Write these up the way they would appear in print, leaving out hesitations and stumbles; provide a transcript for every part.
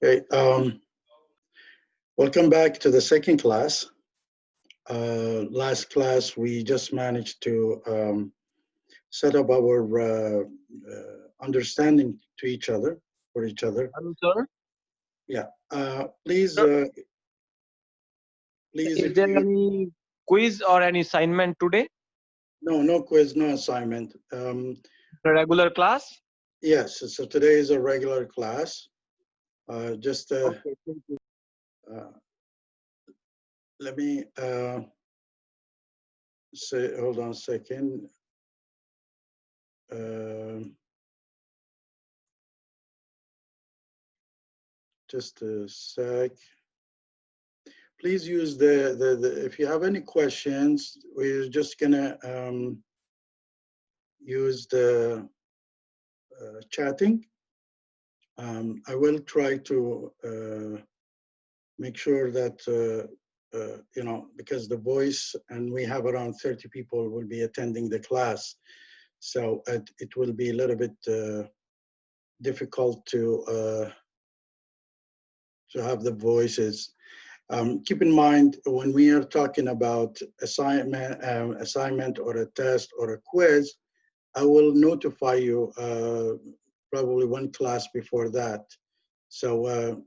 Okay, welcome back to the second class. Last class, we just managed to set up our understanding to each other, for each other. Hello, sir. Yeah. Please, Sir, please, is if there you, any quiz or any assignment today? no quiz, no assignment. The regular class? Yes, so today is a regular class. Just Okay, thank you. uh, let me say, hold on a second. Just a sec. Please use the if you have any questions, we're just gonna use the chatting. I will try to make sure that because the voice and we have around 30 people will be attending the class, so it will be a little bit difficult to have the voices. Keep in mind, when we are talking about assignment or a test or a quiz, I will notify you probably one class before that. So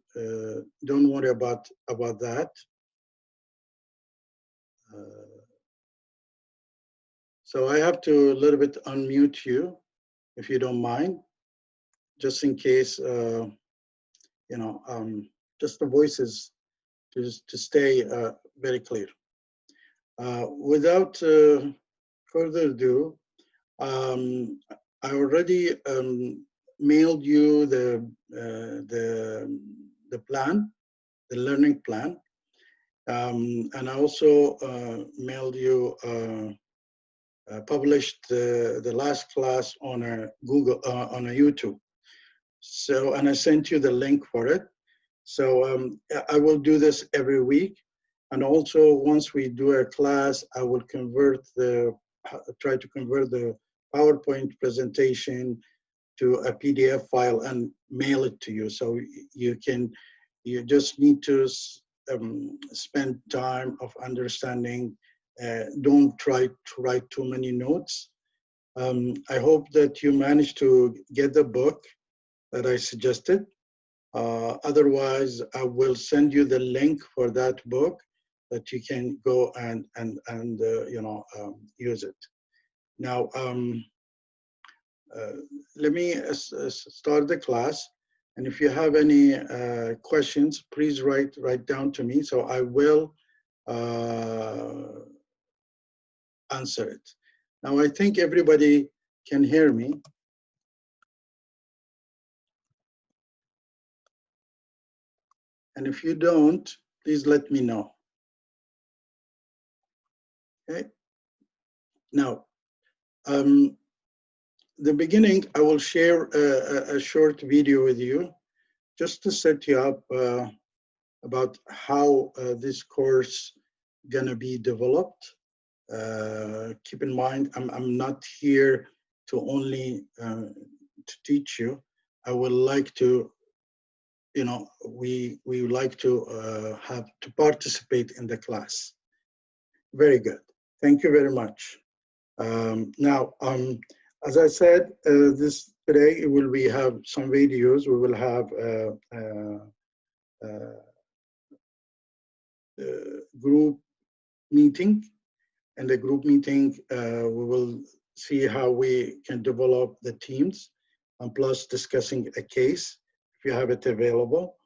don't worry about that. So I have to a little bit unmute you, if you don't mind, just in case, just the voices to stay very clear. Without further ado, I already mailed you the plan, the learning plan, and I also mailed you published the last class on a Google on a YouTube. So, and I sent you the link for it. So I will do this every week. And also, once we do a class, I will try to convert the PowerPoint presentation to a PDF file and mail it to you. So you just need to spend time of understanding. Don't try to write too many notes. I hope that you managed to get the book that I suggested. Otherwise, I will send you the link for that book that you can go and use it. Now, let me start the class. And if you have any questions, please write down to me. So I will answer it. Now, I think everybody can hear me. And if you don't, please let me know. Okay. Now, the beginning, I will share a short video with you just to set you up about how this course gonna be developed. Keep in mind, I'm not here to only to teach you. I would like to, we would like to have to participate in the class. Very good. Thank you very much. Now, as I said, this today we have some videos. We will have group meeting. And the group meeting, we will see how we can develop the teams, and plus discussing a case if you have it available.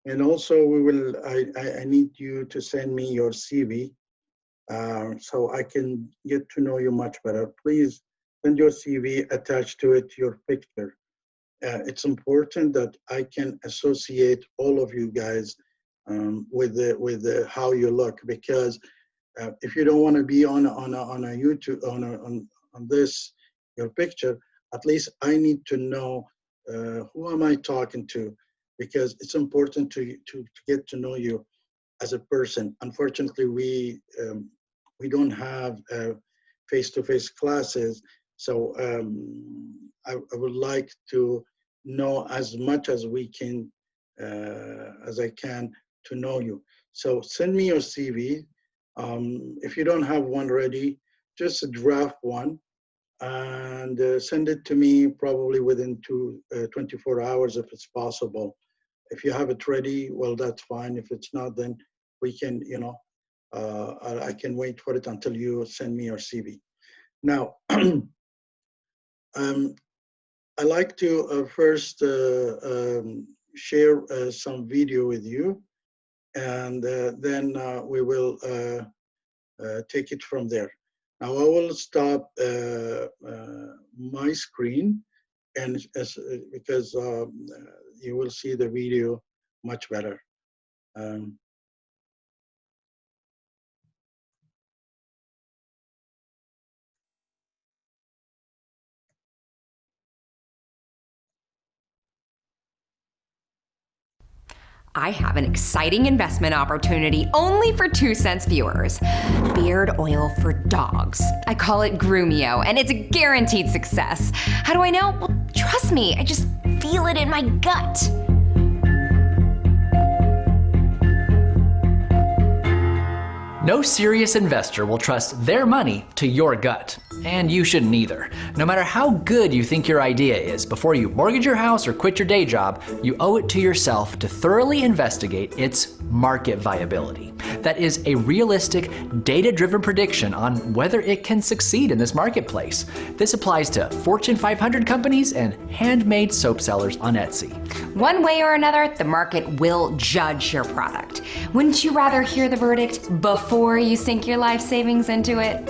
And also, I need you to send me your CV so I can get to know you much better. Please send your CV, attach to it your picture. It's important that I can associate all of you guys with how you look, because if you don't want to be on a YouTube on this your picture, at least I need to know who am I talking to, because it's important to get to know you as a person. Unfortunately, we don't have face-to-face classes, so I would like to know as much as we can as I can to know you. So send me your CV. If you don't have one ready, just draft one and send it to me probably within 24 hours if it's possible. If you have it ready, well, that's fine. If it's not, then we can, I can wait for it until you send me your CV. Now, I like to first share some video with you, and then we will take it from there. Now I will stop my screen, and because you will see the video much better. I have an exciting investment opportunity only for 2 cents viewers. Beard oil for dogs. I call it Groomio, and it's a guaranteed success. How do I know? Well, trust me, I just feel it in my gut. No serious investor will trust their money to your gut. And you shouldn't either. No matter how good you think your idea is, before you mortgage your house or quit your day job, you owe it to yourself to thoroughly investigate its market viability. That is a realistic, data-driven prediction on whether it can succeed in this marketplace. This applies to Fortune 500 companies and handmade soap sellers on Etsy. One way or another, the market will judge your product. Wouldn't you rather hear the verdict before you sink your life savings into it?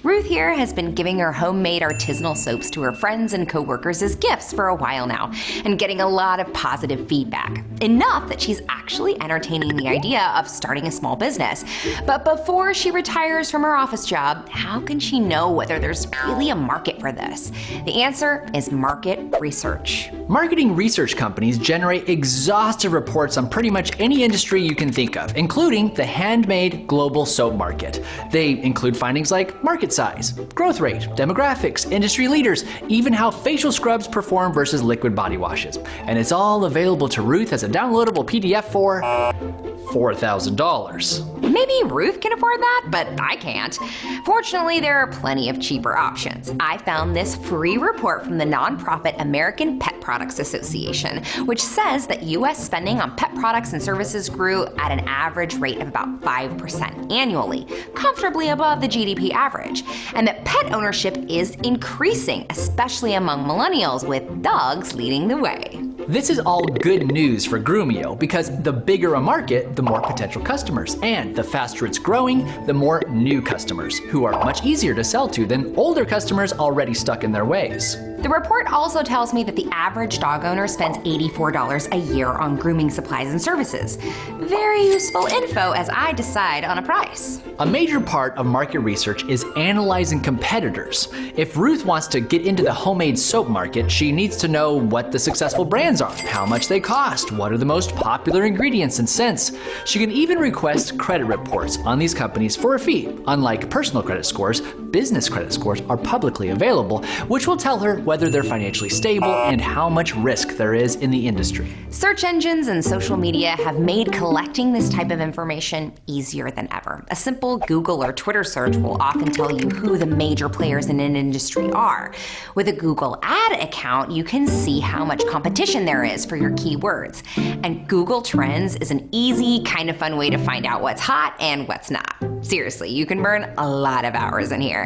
Ruth here has been giving her homemade artisanal soaps to her friends and coworkers as gifts for a while now, and getting a lot of positive feedback. Enough that she's actually entertaining the idea of starting a small business. But before she retires from her office job, how can she know whether there's really a market for this? The answer is market research. Marketing research companies generate exhaustive reports on pretty much any industry you can think of, including the handmade global soap market. They include findings like market size, growth rate, demographics, industry leaders, even how facial scrubs perform versus liquid body washes. And it's all available to Ruth as a downloadable PDF for $4,000. Maybe Ruth can afford that, but I can't. Fortunately, there are plenty of cheaper options. I found this free report from the nonprofit American Pet Products Association, which says that U.S. spending on pet products and services grew at an average rate of about 5% annually, comfortably above the GDP average, and that pet ownership is increasing, especially among millennials, with dogs leading the way. This is all good news for Groomio because the bigger a market, the more potential customers, and the faster it's growing, the more new customers, who are much easier to sell to than older customers already stuck in their ways. The report also tells me that the average dog owner spends $84 a year on grooming supplies and services. Very useful info as I decide on a price. A major part of market research is analyzing competitors. If Ruth wants to get into the homemade soap market, she needs to know what the successful brands are, how much they cost, what are the most popular ingredients and scents. She can even request credit reports on these companies for a fee. Unlike personal credit scores, business credit scores are publicly available, which will tell her whether they're financially stable and how much risk there is in the industry. Search engines and social media have made collecting this type of information easier than ever. A simple Google or Twitter search will often tell you who the major players in an industry are. With a Google ad account, you can see how much competition there is for your keywords. And Google Trends is an easy, kind of fun way to find out what's hot and what's not. Seriously, you can burn a lot of hours in here.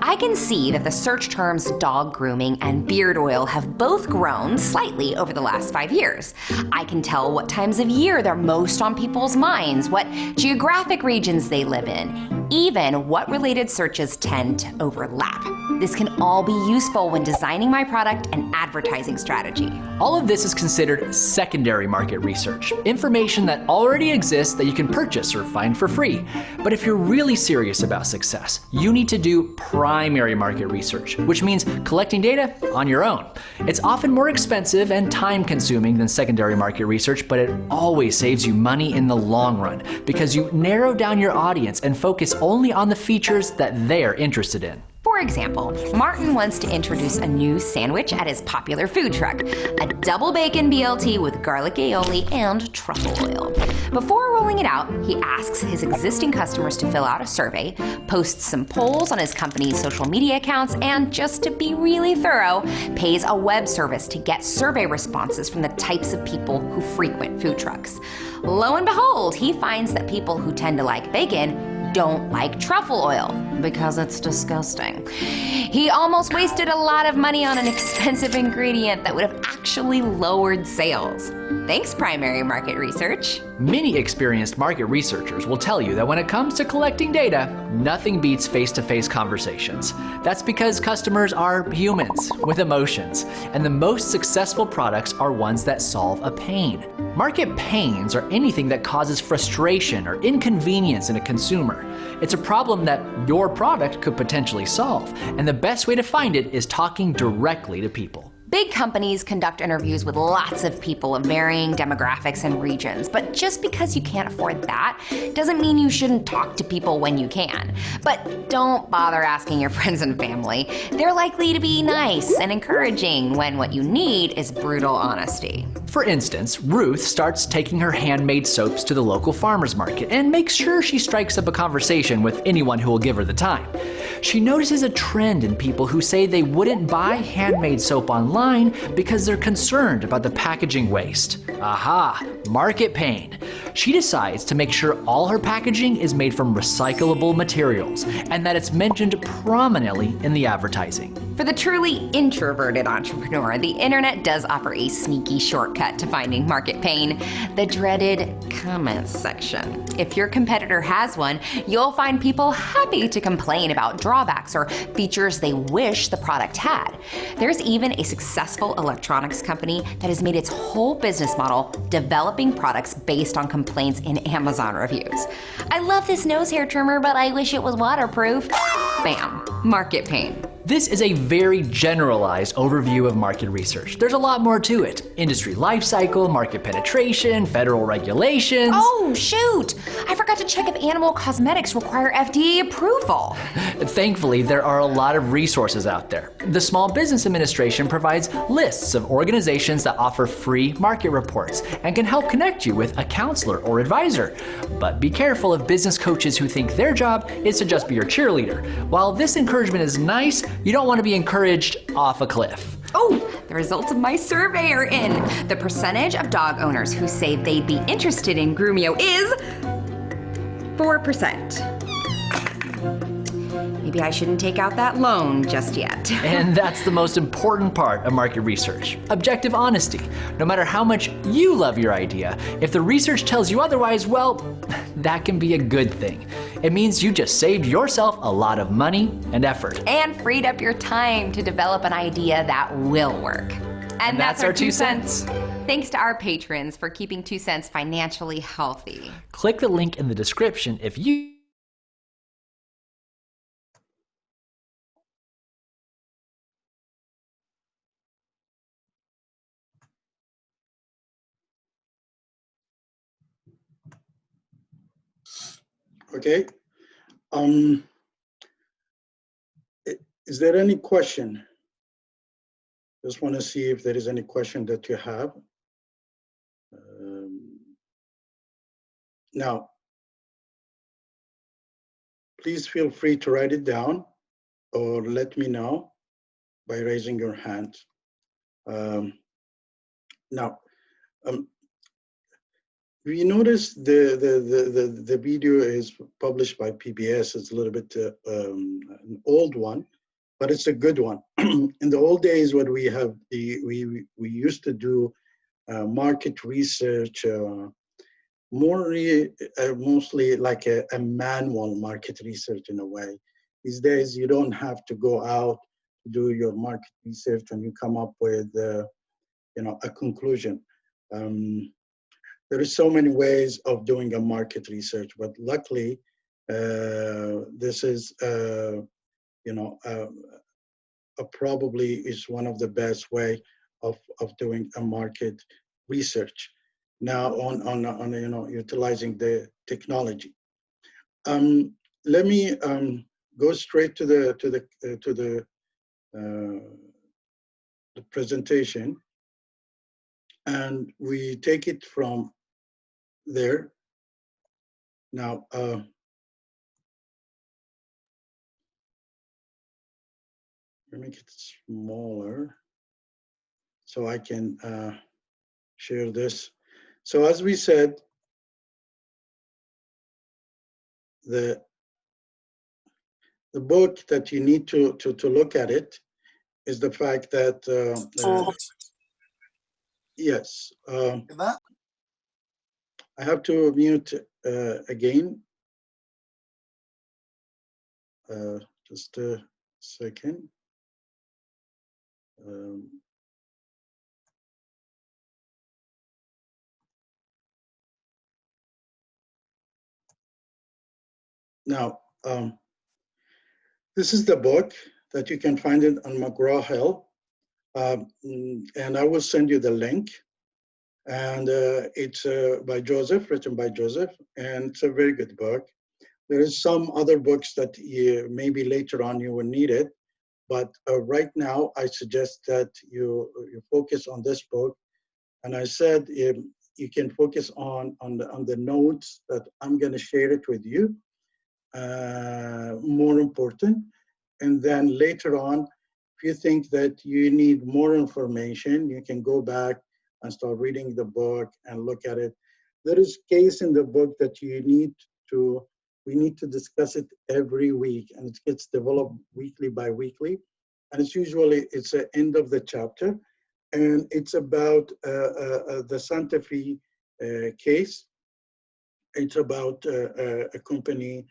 I can see that the search terms dog grooming and beard oil have both grown slightly over the last 5 years. I can tell what times of year they're most on people's minds, what geographic regions they live in, even what related searches tend to overlap. This can all be useful when designing my product and advertising strategy. All of this is considered secondary market research, information that already exists that you can purchase or find for free. But if you're you're really serious about success, you need to do primary market research, which means collecting data on your own. It's often more expensive and time-consuming than secondary market research, but it always saves you money in the long run because you narrow down your audience and focus only on the features that they're interested in. For example, Martin wants to introduce a new sandwich at his popular food truck, a double bacon BLT with garlic aioli and truffle oil. Before rolling it out, he asks his existing customers to fill out a survey, posts some polls on his company's social media accounts, and just to be really thorough, pays a web service to get survey responses from the types of people who frequent food trucks. Lo and behold, he finds that people who tend to like bacon don't like truffle oil because it's disgusting. He almost wasted a lot of money on an expensive ingredient that would have actually lowered sales. Thanks, primary market research. Many experienced market researchers will tell you that when it comes to collecting data, nothing beats face-to-face conversations. That's because customers are humans with emotions, and the most successful products are ones that solve a pain. Market pains are anything that causes frustration or inconvenience in a consumer. It's a problem that your product could potentially solve, and the best way to find it is talking directly to people. Big companies conduct interviews with lots of people of varying demographics and regions, but just because you can't afford that doesn't mean you shouldn't talk to people when you can. But don't bother asking your friends and family. They're likely to be nice and encouraging when what you need is brutal honesty. For instance, Ruth starts taking her handmade soaps to the local farmer's market and makes sure she strikes up a conversation with anyone who will give her the time. She notices a trend in people who say they wouldn't buy handmade soap online because they're concerned about the packaging waste. Aha, market pain. She decides to make sure all her packaging is made from recyclable materials and that it's mentioned prominently in the advertising. For the truly introverted entrepreneur, the internet does offer a sneaky shortcut to finding market pain, the dreaded comments section. If your competitor has one, you'll find people happy to complain about drawbacks or features they wish the product had. There's even a successful electronics company that has made its whole business model developing products based on complaints in Amazon reviews. I love this nose hair trimmer, but I wish it was waterproof. Bam, market pain. This is a very generalized overview of market research. There's a lot more to it. Industry life cycle, market penetration, federal regulations. Oh, shoot! I forgot to check if animal cosmetics require FDA approval. Thankfully, there are a lot of resources out there. The Small Business Administration provides lists of organizations that offer free market reports and can help connect you with a counselor or advisor. But be careful of business coaches who think their job is to just be your cheerleader. While this encouragement is nice, you don't want to be encouraged off a cliff. Oh, the results of my survey are in. The percentage of dog owners who say they'd be interested in Groomio is 4%. Maybe I shouldn't take out that loan just yet. And that's the most important part of market research. Objective honesty. No matter how much you love your idea, if the research tells you otherwise, well, that can be a good thing. It means you just saved yourself a lot of money and effort. And freed up your time to develop an idea that will work. And that's our 2 cents. Thanks to our patrons for keeping 2 cents financially healthy. Click the link in the description if you Okay. Is there any question? Just want to see if there is any question that you have. Now, please feel free to write it down or let me know by raising your hand. Now, we noticed the video is published by PBS. It's a little bit an old one, but it's a good one. In the old days, what we have, we used to do market research, mostly like a manual market research in a way. These days, you don't have to go out to do your market research and you come up with a conclusion. There is so many ways of doing a market research, but luckily This is, probably is one of the best way of doing a market research. Now on utilizing the technology. Let me go straight to the presentation, and we take it from there. Now, let me make it smaller so I can share this. So as we said, the book that you need to look at it is the fact that yes, I have to mute again. Just a second. Now, this is the book that you can find it on McGraw-Hill, and I will send you the link. And it's by Joseph, written by Joseph, and it's a very good book. There is some other books that maybe later on you will need it, but right now I suggest that you focus on this book. And I said you can focus on the notes that I'm going to share it with you. More important, and then later on, if you think that you need more information, you can go back and start reading the book and look at it. There is case in the book that we need to discuss it every week, and it gets developed weekly by weekly, and it's the end of the chapter, and it's about the Santa Fe case. It's about a company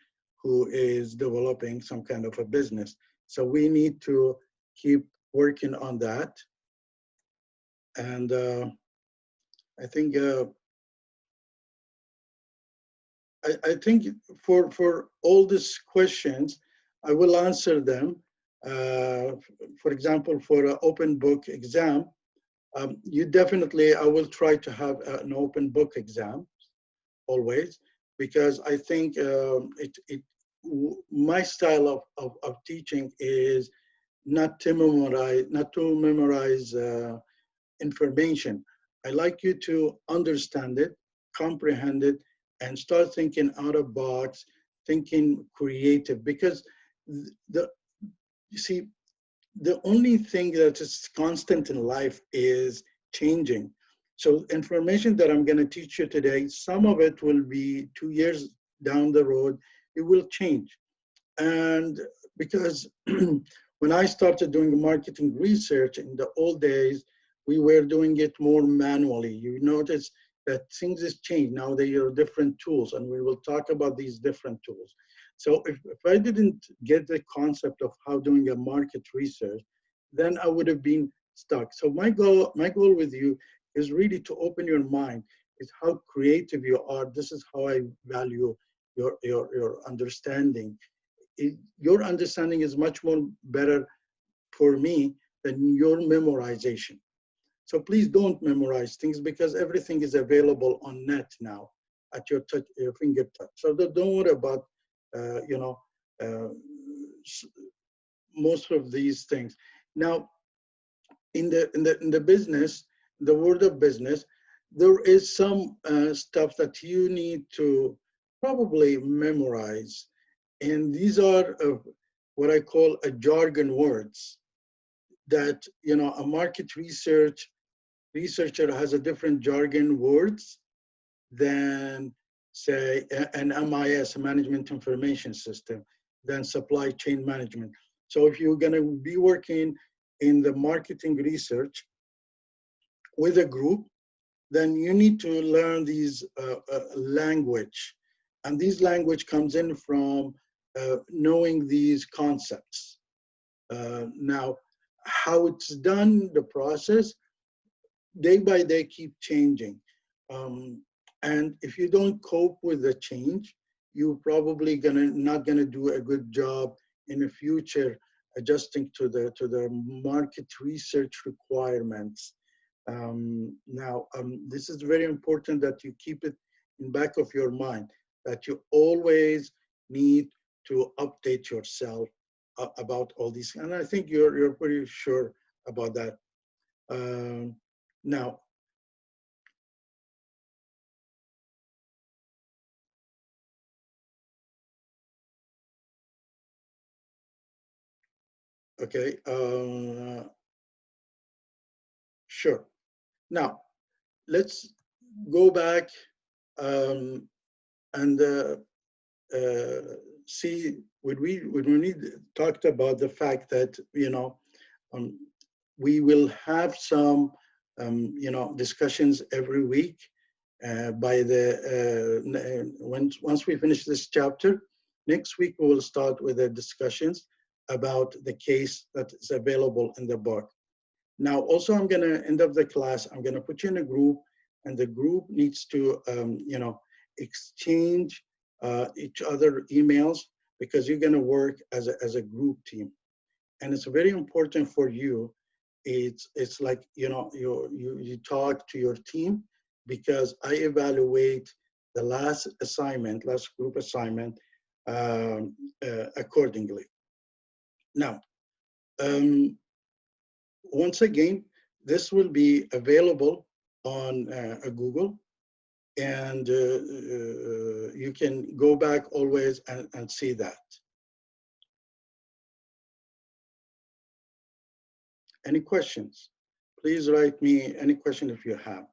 who is developing some kind of a business. So we need to keep working on that. And I think for all these questions, I will answer them. For example, for an open book exam, I will try to have an open book exam always, because I think my style of teaching is not to memorize information. I like you to understand it, comprehend it, and start thinking out of box, thinking creative. Because you see, the only thing that is constant in life is changing. So information that I'm going to teach you today, some of it will be 2 years down the road, it will change. And because when I started doing marketing research in the old days, we were doing it more manually. You notice that things has changed. Now there are different tools, and we will talk about these different tools. So if I didn't get the concept of how doing a market research, then I would have been stuck. So my goal with you is really to open your mind, is how creative you are. This is how I value your understanding. Your understanding is much more better for me than your memorization. So please don't memorize things, because everything is available on net now at your finger touch. So don't worry about most of these things. Now, in the business, the world of business, there is some stuff that you need to probably memorize, and these are what I call a jargon words that a market researcher has a different jargon words than, say, an MIS, a management information system, than supply chain management. So if you're going to be working in the marketing research with a group, then you need to learn these language. And this language comes in from knowing these concepts. Now, how it's done, the process, day by day keep changing. And if you don't cope with the change, you probably not gonna do a good job in the future adjusting to the market research requirements. Now, this is very important that you keep it in back of your mind, that you always need to update yourself about all these. And I think you're pretty sure about that. Now, okay, sure. Now, let's go back and see when we talked about the fact that we will have some discussions every week. By the once we finish this chapter, next week we will start with the discussions about the case that is available in the book. Now, also, I'm going to end up the class. I'm going to put you in a group, and the group needs to exchange each other emails, because you're going to work as a group team, and it's very important for you. It's like you talk to your team, because I evaluate the last group assignment accordingly. Now, once again, this will be available on Google, and you can go back always and see that. Any questions? Please write me any question if you have.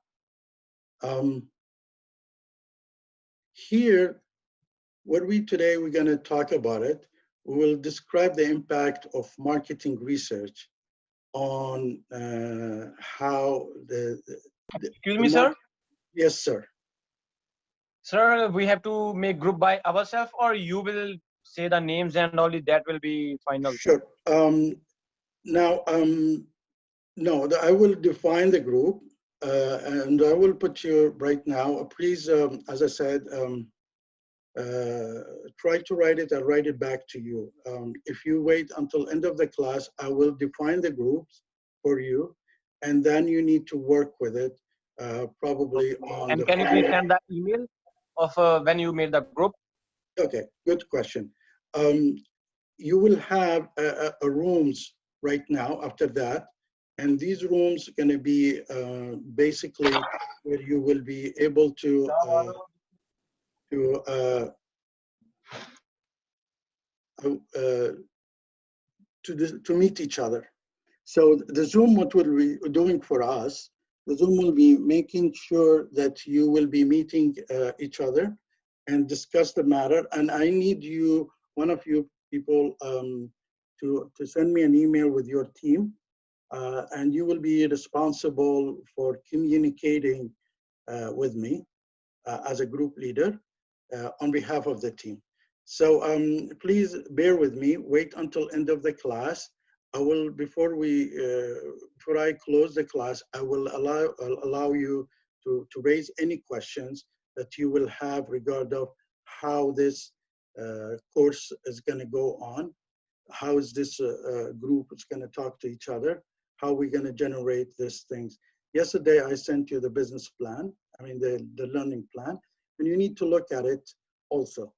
Here, today we're going to talk about it. We will describe the impact of marketing research on how Excuse me, sir. Yes, sir. Sir, we have to make group by ourselves, or you will say the names and only that will be final? Sure. Now, no, I will define the group, and I will put you right now. Please, as I said, try to write it. I'll write it back to you. If you wait until end of the class, I will define the groups for you, and then you need to work with it, probably on and can you please send the email of when you made the group? Okay, good question. You will have rooms right now after that, and these rooms are going to be basically where you will be able to meet each other. So the Zoom, what we'll be doing for us, the Zoom will be making sure that you will be meeting each other and discuss the matter. And I need you, one of you people, to send me an email with your team, and you will be responsible for communicating with me as a group leader on behalf of the team. So please bear with me. Wait until end of the class. I will, before I close the class, I will allow you to raise any questions that you will have regarding how this course is going to go on, how is this group is going to talk to each other, how we're going to generate these things. Yesterday, I sent you the business plan, the learning plan, and you need to look at it also.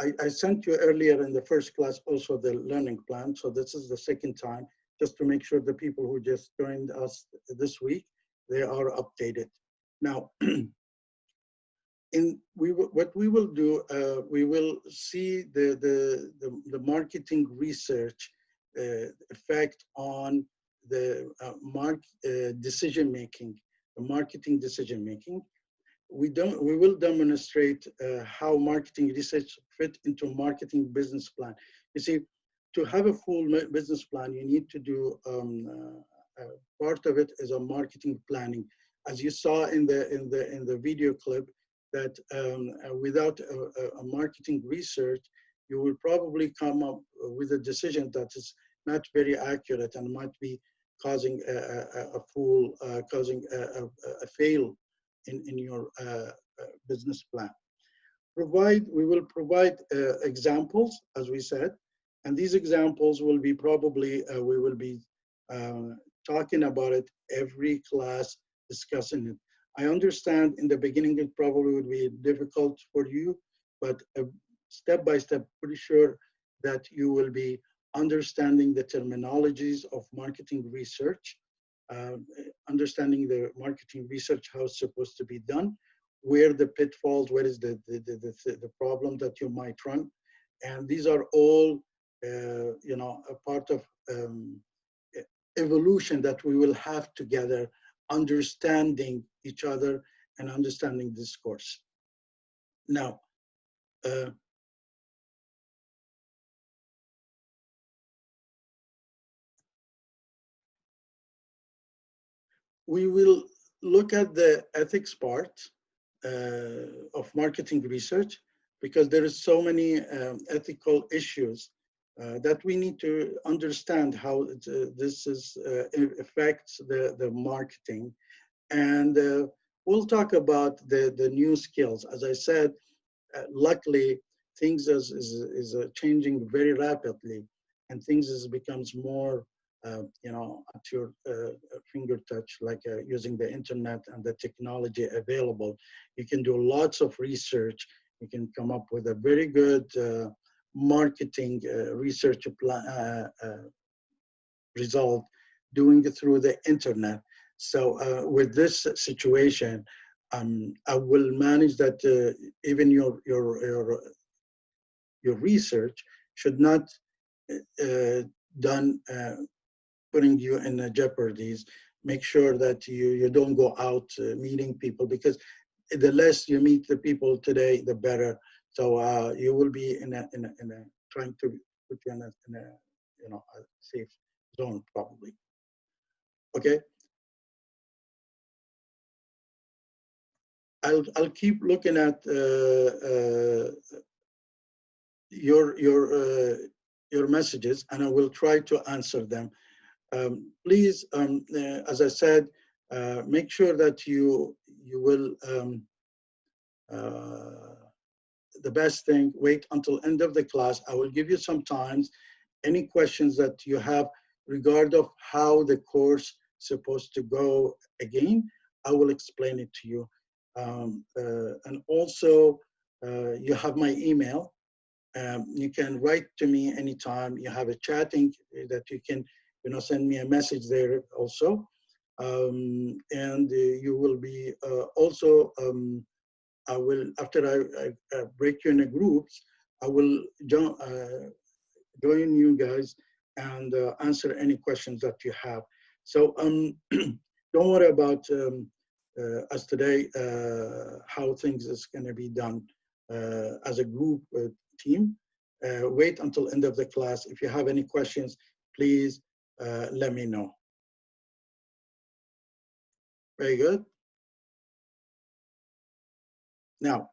I sent you earlier in the first class also the learning plan, so this is the second time, just to make sure the people who just joined us this week, they are updated. Now, what we will do, we will see the marketing research effect on the decision making, the marketing decision making. We will demonstrate how marketing research fit into marketing business plan. You see, to have a full business plan, you need to do part of it is a marketing planning. As you saw in the video clip, that without a marketing research, you will probably come up with a decision that is not very accurate and might be causing causing a fail in your business plan. We will provide examples, as we said, and these examples will be probably, we will be talking about it every class, discussing it. I understand in the beginning it probably would be difficult for you, but step by step, pretty sure that you will be understanding the terminologies of marketing research, understanding the marketing research, how it's supposed to be done, where the pitfalls, where is the problem that you might run. And these are all, you know, a part of evolution that we will have together, understanding each other and understanding this course. Now, we will look at the ethics part of marketing research, because there is so many ethical issues that we need to understand how this affects the marketing. And we'll talk about the new skills. As I said, luckily, things is changing very rapidly, and things becomes more you know, at your finger touch, like using the internet and the technology available. You can do lots of research. You can come up with a very good marketing research result doing it through the internet. So with this situation, I will manage that even your research should not done putting you in jeopardies. Make sure that you don't go out meeting people, because the less you meet the people today, the better. So you will be in a trying to put you in a you know, a safe zone probably. Okay. I'll keep looking at your messages, and I will try to answer them. Please, as I said, make sure that you will, the best thing, wait until end of the class. I will give you some times. Any questions that you have regard of how the course is supposed to go again, I will explain it to you. And also, you have my email. You can write to me anytime. You have a chatting that you can, you know, send me a message there also. And you will be also, I will, after I break you into groups, I will join you guys and answer any questions that you have. So don't worry about us today, how things is going to be done as a group team. Wait until end of the class. If you have any questions, please let me know. Very good. Now,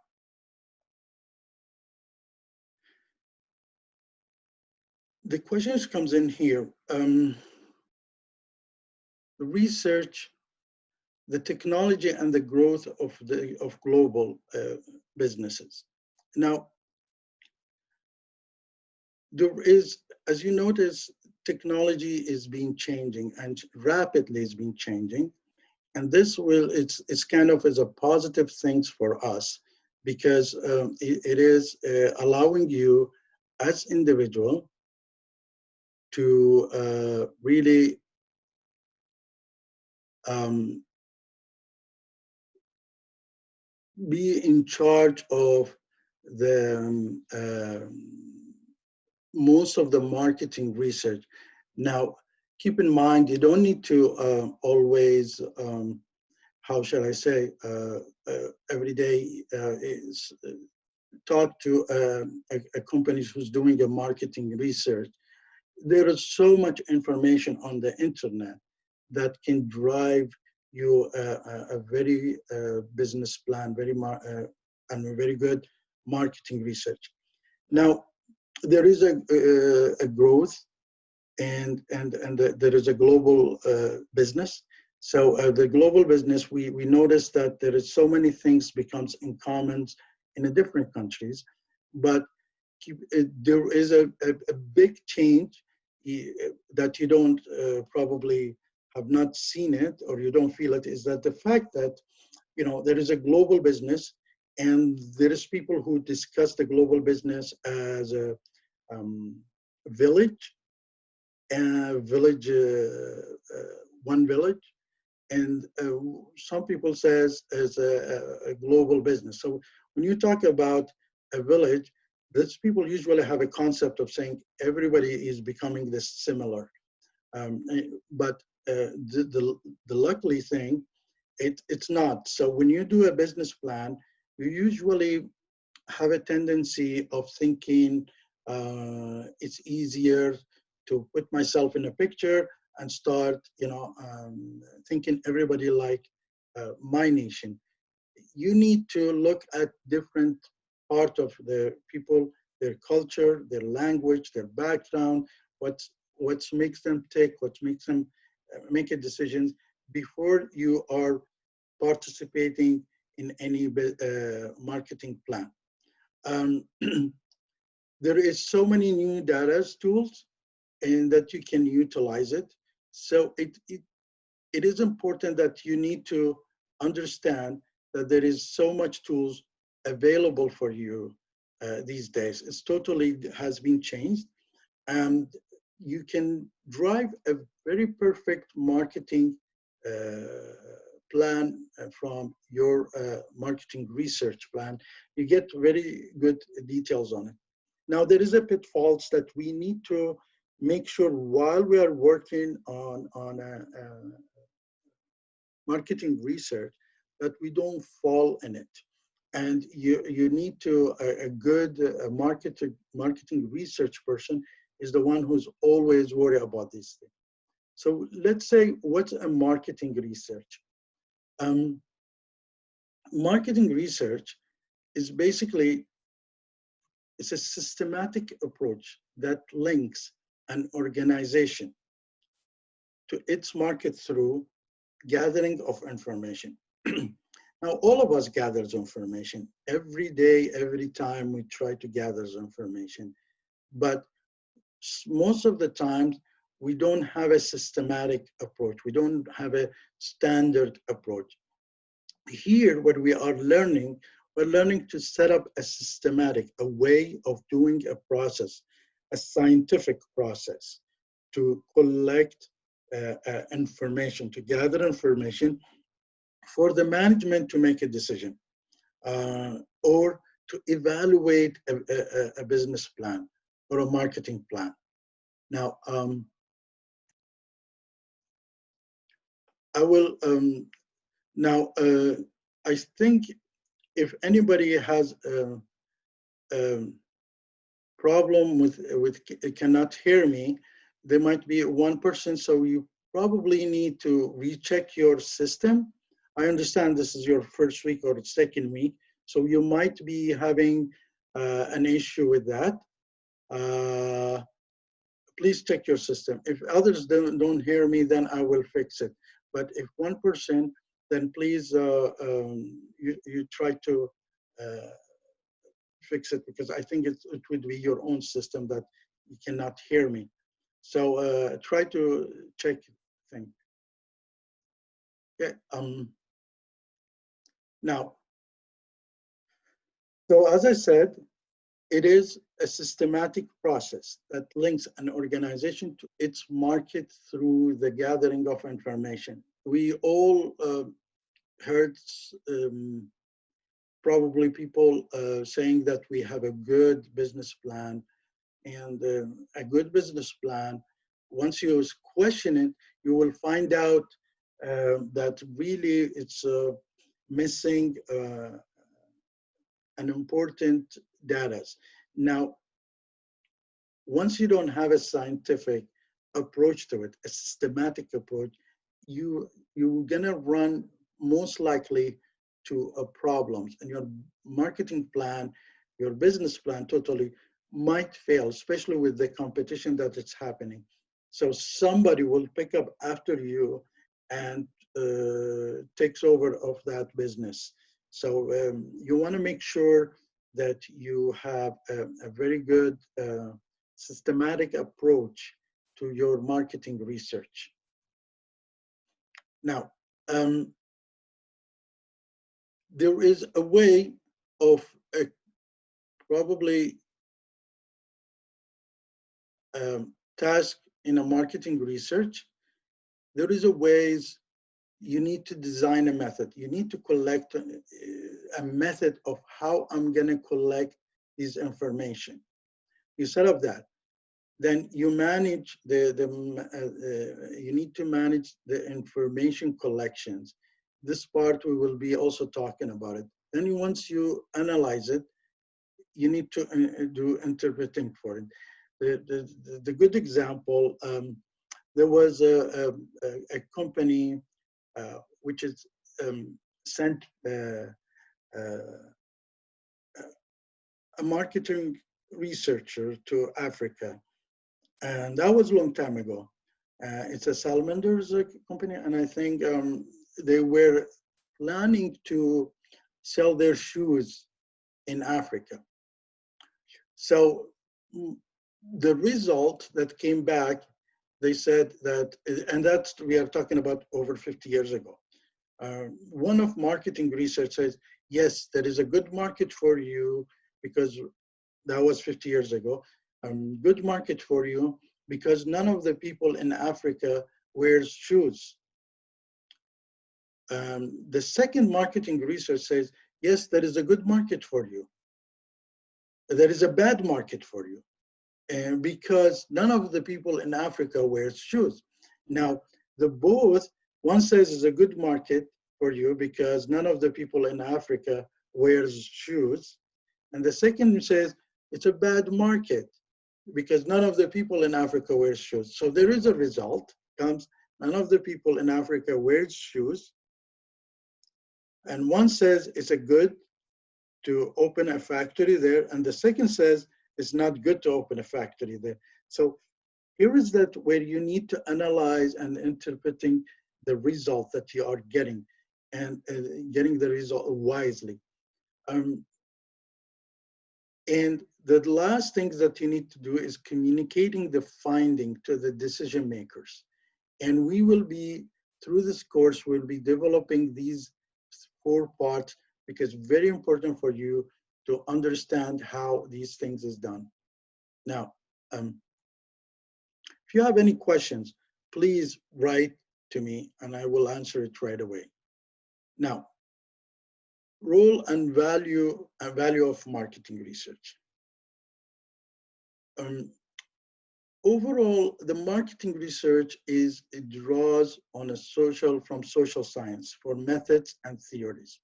the questions comes in here. The research, the technology, and the growth of global businesses. Now, there is, as you notice, technology is being changing, and rapidly is being changing. And this will, it's kind of as a positive thing for us, because it is allowing you as individual to really be in charge of the most of the marketing research. Now, keep in mind, you don't need to always, how shall I say, every day talk to a company who's doing a marketing research. There is so much information on the internet that can drive you a very business plan, and a very good marketing research. Now, there is a growth, and there is a global business. So the global business, we notice that there is so many things becomes in common in the different countries, but there is a big change that you don't probably have not seen it, or you don't feel it, is that the fact that, you know, there is a global business, and there is people who discuss the global business as a village, one village, and some people says as a global business. So when you talk about a village, these people usually have a concept of saying everybody is becoming this similar. But the luckily thing, it's not. So when you do a business plan, you usually have a tendency of thinking it's easier to put myself in a picture and start, you know, thinking everybody like my nation. You need to look at different part of the people, their culture, their language, their background, what makes them tick, what makes them make a decisions before you are participating in any marketing plan. There is so many new data tools and that you can utilize it. So it is important that you need to understand that there is so much tools available for you these days. It's totally has been changed, and you can drive a very perfect marketing plan from your marketing research plan. You get very good details on it. Now, there is a pitfalls that we need to make sure while we are working on a marketing research that we don't fall in it. And you need to, a good marketing research person is the one who's always worried about these things. So let's say, what's a marketing research? Marketing research is basically, it's a systematic approach that links an organization to its market through gathering of information. Now, all of us gathers information every day, every time we try to gather information, but most of the times we don't have a systematic approach. We don't have a standard approach. Here, what we are learning, we're learning to set up a systematic, a way of doing a process, a scientific process to collect information, to gather information for the management to make a decision or to evaluate a business plan or a marketing plan. Now, I will, I think if anybody has a problem with cannot hear me, there might be one person, so you probably need to recheck your system. I understand this is your first week or second week, so you might be having an issue with that. Please check your system. If others don't hear me, then I will fix it. But if one person, then please you try to fix it, because I think it would be your own system that you cannot hear me. So try to check things. Okay. Now, so as I said, it is a systematic process that links an organization to its market through the gathering of information. We all heard probably people saying that we have a good business plan, and a good business plan, once you question it, you will find out that really it's missing an important data. Now, once you don't have a scientific approach to it, a systematic approach, you're gonna run most likely to problems, and your marketing plan, your business plan totally might fail, especially with the competition that it's happening. So somebody will pick up after you and takes over of that business. So you want to make sure that you have a very good systematic approach to your marketing research. Now, there is a way of probably task in a marketing research. There is a ways you need to design a method. You need to collect a method of how I'm going to collect this information. You set up that. Then you manage you need to manage the information collections. This part we will be also talking about it. Then once you analyze it, you need to do interpreting for it. The good example, there was a company which is sent a marketing researcher to Africa, and that was a long time ago. It's a salamanders company, and I think they were planning to sell their shoes in Africa. So the result that came back, they said that, and that's, we are talking about over 50 years ago. One of marketing research says, yes, there is a good market for you, because that was 50 years ago. Good market for you because none of the people in Africa wears shoes. The second marketing research says, yes, there is a good market for you. There is a bad market for you. And because none of the people in Africa wears shoes. Now, the both, one says is a good market for you because none of the people in Africa wears shoes. And the second says it's a bad market because none of the people in Africa wears shoes. So there is a result, comes, none of the people in Africa wears shoes. And one says it's a good to open a factory there. And the second says it's not good to open a factory there. So here is that where you need to analyze and interpreting the result that you are getting and getting the result wisely. And the last thing that you need to do is communicating the finding to the decision makers. And we will be, through this course, we'll be developing these 4 parts because it's very important for you to understand how these things is done. Now, if you have any questions, please write to me and I will answer it right away. Now, role and value of marketing research. Overall, the marketing research it draws on from social science for methods and theories.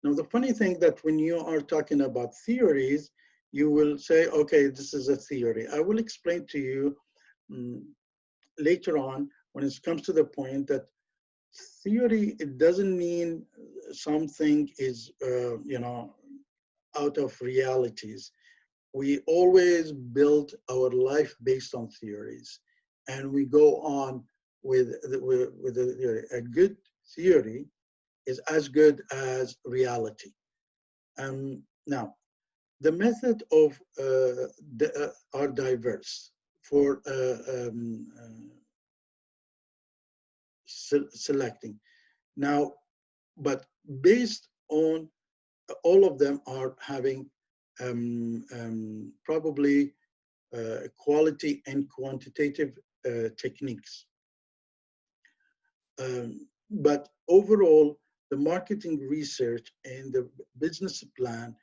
Now, the funny thing that when you are talking about theories, you will say, okay, this is a theory. I will explain to you later on when it comes to the point that theory, it doesn't mean something is, out of realities. We always build our life based on theories, and we go on with the theory. A good theory is as good as reality. Now, the method of are diverse for selecting. Now, but based on all of them are having probably quality and quantitative techniques. But overall, the marketing research and the business plan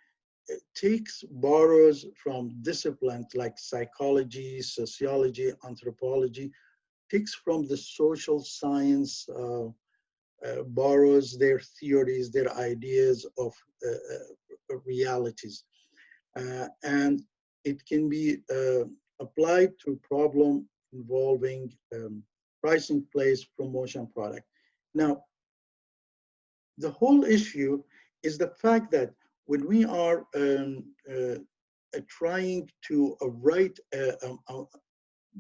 borrows from disciplines like psychology, sociology, anthropology, takes from the social science, borrows their theories, their ideas of realities. And it can be applied to problem involving pricing, place, promotion, product. Now, the whole issue is the fact that when we are trying to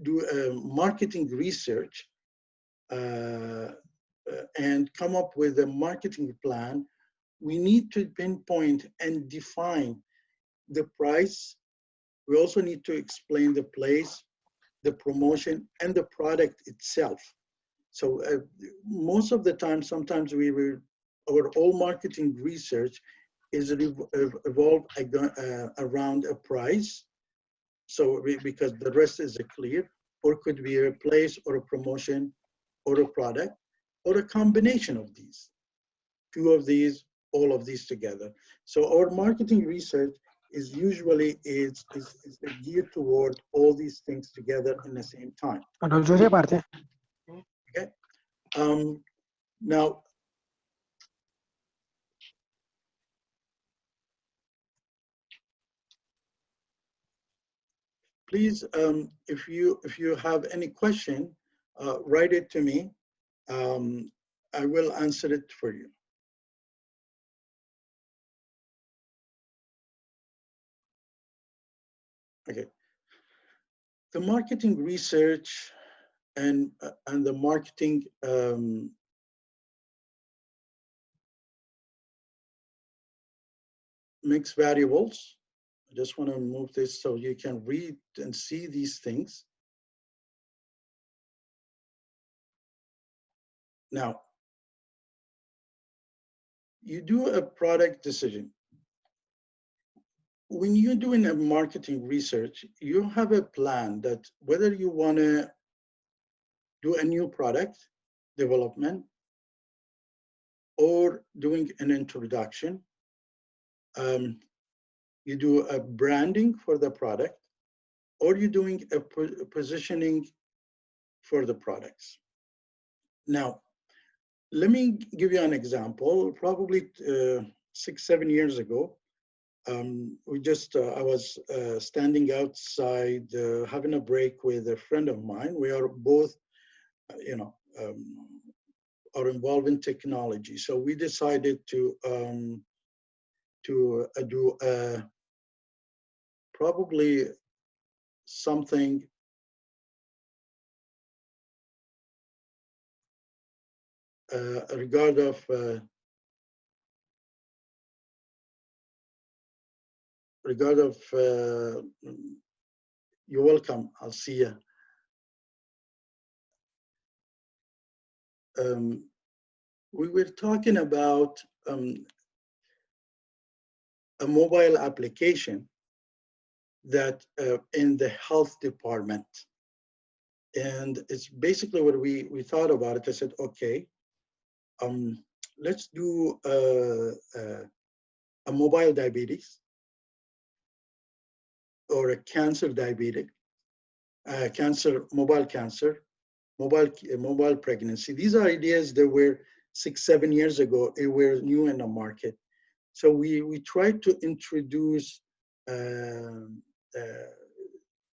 do marketing research and come up with a marketing plan, we need to pinpoint and define the price. We also need to explain the place, the promotion, and the product itself. So most of the time, sometimes our whole marketing research is evolved around a price. So because the rest is clear, or it could be a place or a promotion or a product or a combination of these, two of these, all of these together. So our marketing research is usually is geared toward all these things together in the same time. Okay. Now, please, if you have any question, write it to me. I will answer it for you. Okay. The marketing research and the marketing mixed variables. I just want to move this so you can read and see these things. Now, you do a product decision. When you're doing a marketing research, you have a plan that whether you want to do a new product development or doing an introduction, you do a branding for the product, or you're doing a positioning for the products. Now, let me give you an example. Probably 6-7 years ago, I was standing outside having a break with a friend of mine. We are both, are involved in technology. So we decided to do probably something regard of you're welcome. I'll see you. We were talking about a mobile application that in the health department. And it's basically what we thought about it. I said, okay, let's do a mobile diabetes or a cancer diabetic, mobile pregnancy. These are ideas that were 6-7 years ago, they were new in the market. So we tried to introduce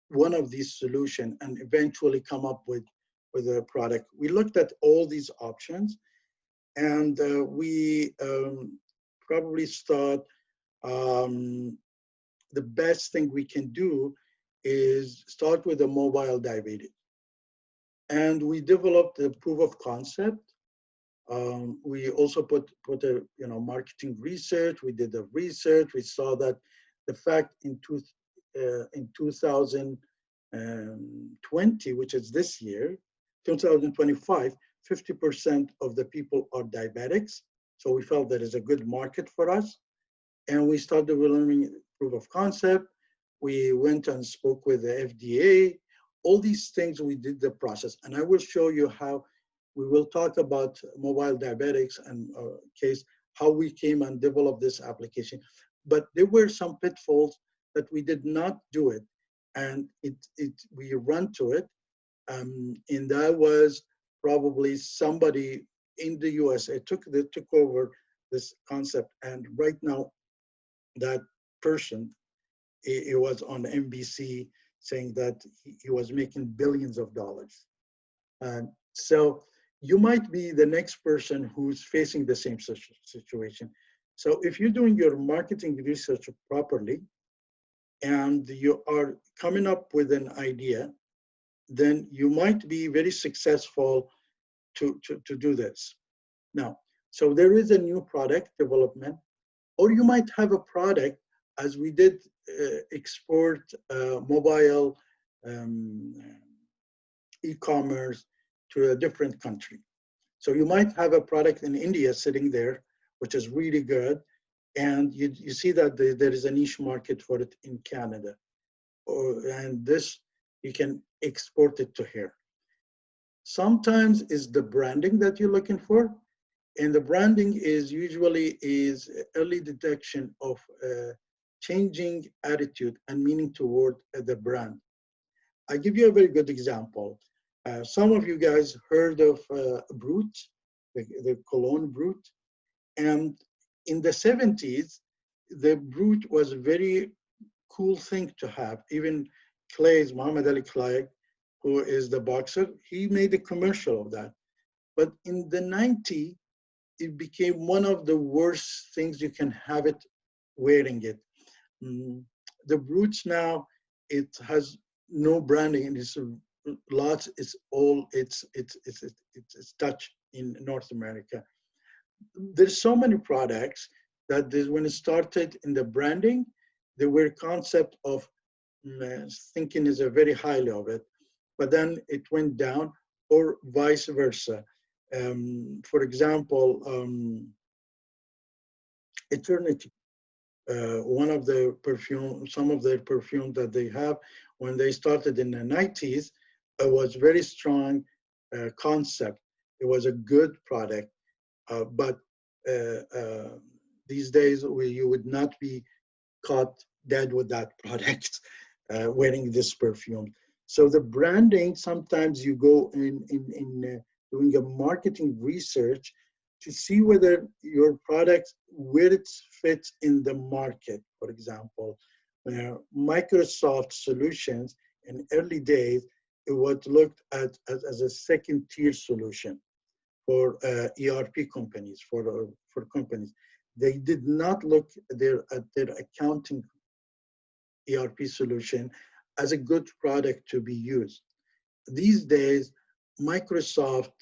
one of these solutions and eventually come up with a product. We looked at all these options, and we probably thought the best thing we can do is start with a mobile diabetes. And we developed a proof of concept. We also put a marketing research. We did the research. We saw that the fact in 2020, which is this year, 2025, 50% of the people are diabetics. So we felt that is a good market for us. And we started developing proof of concept. We went and spoke with the FDA. All these things, we did the process. And I will show you how we will talk about mobile diabetics and case, how we came and developed this application. But there were some pitfalls that we did not do it. And we run to it. And that was probably somebody in the USA took over this concept. And right now, that person, he was on NBC saying that he was making billions of dollars. So you might be the next person who's facing the same situation. So if you're doing your marketing research properly and you are coming up with an idea, then you might be very successful to do this. Now, so there is a new product development, or you might have a product, as we did export mobile e-commerce to a different country. So you might have a product in India sitting there, which is really good, and you see that there is a niche market for it in Canada. And this, you can export it to here. Sometimes it's the branding that you're looking for, and the branding is usually early detection of changing attitude and meaning toward the brand. I give you a very good example. Some of you guys heard of Brut, the cologne Brut, and in the 70s, the Brut was a very cool thing to have. Even Muhammad Ali Clay, who is the boxer, he made a commercial of that. But in the 90s, it became one of the worst things you can have it wearing it. The Brutes now, it has no branding, and it's lots. It's all it's Dutch in North America. There's so many products that when it started in the branding, there were concept of thinking is a very highly of it, but then it went down, or vice versa. For example, Eternity, one of the perfume, some of their perfume that they have, when they started in the 90s, it was very strong concept. It was a good product, but these days you would not be caught dead with that product wearing this perfume. So the branding, sometimes you go in doing a marketing research to see whether your product, where it fits in the market. For example, Microsoft solutions in early days, it was looked at as a second tier solution for ERP companies, for companies. They did not look at their accounting ERP solution as a good product to be used. These days, Microsoft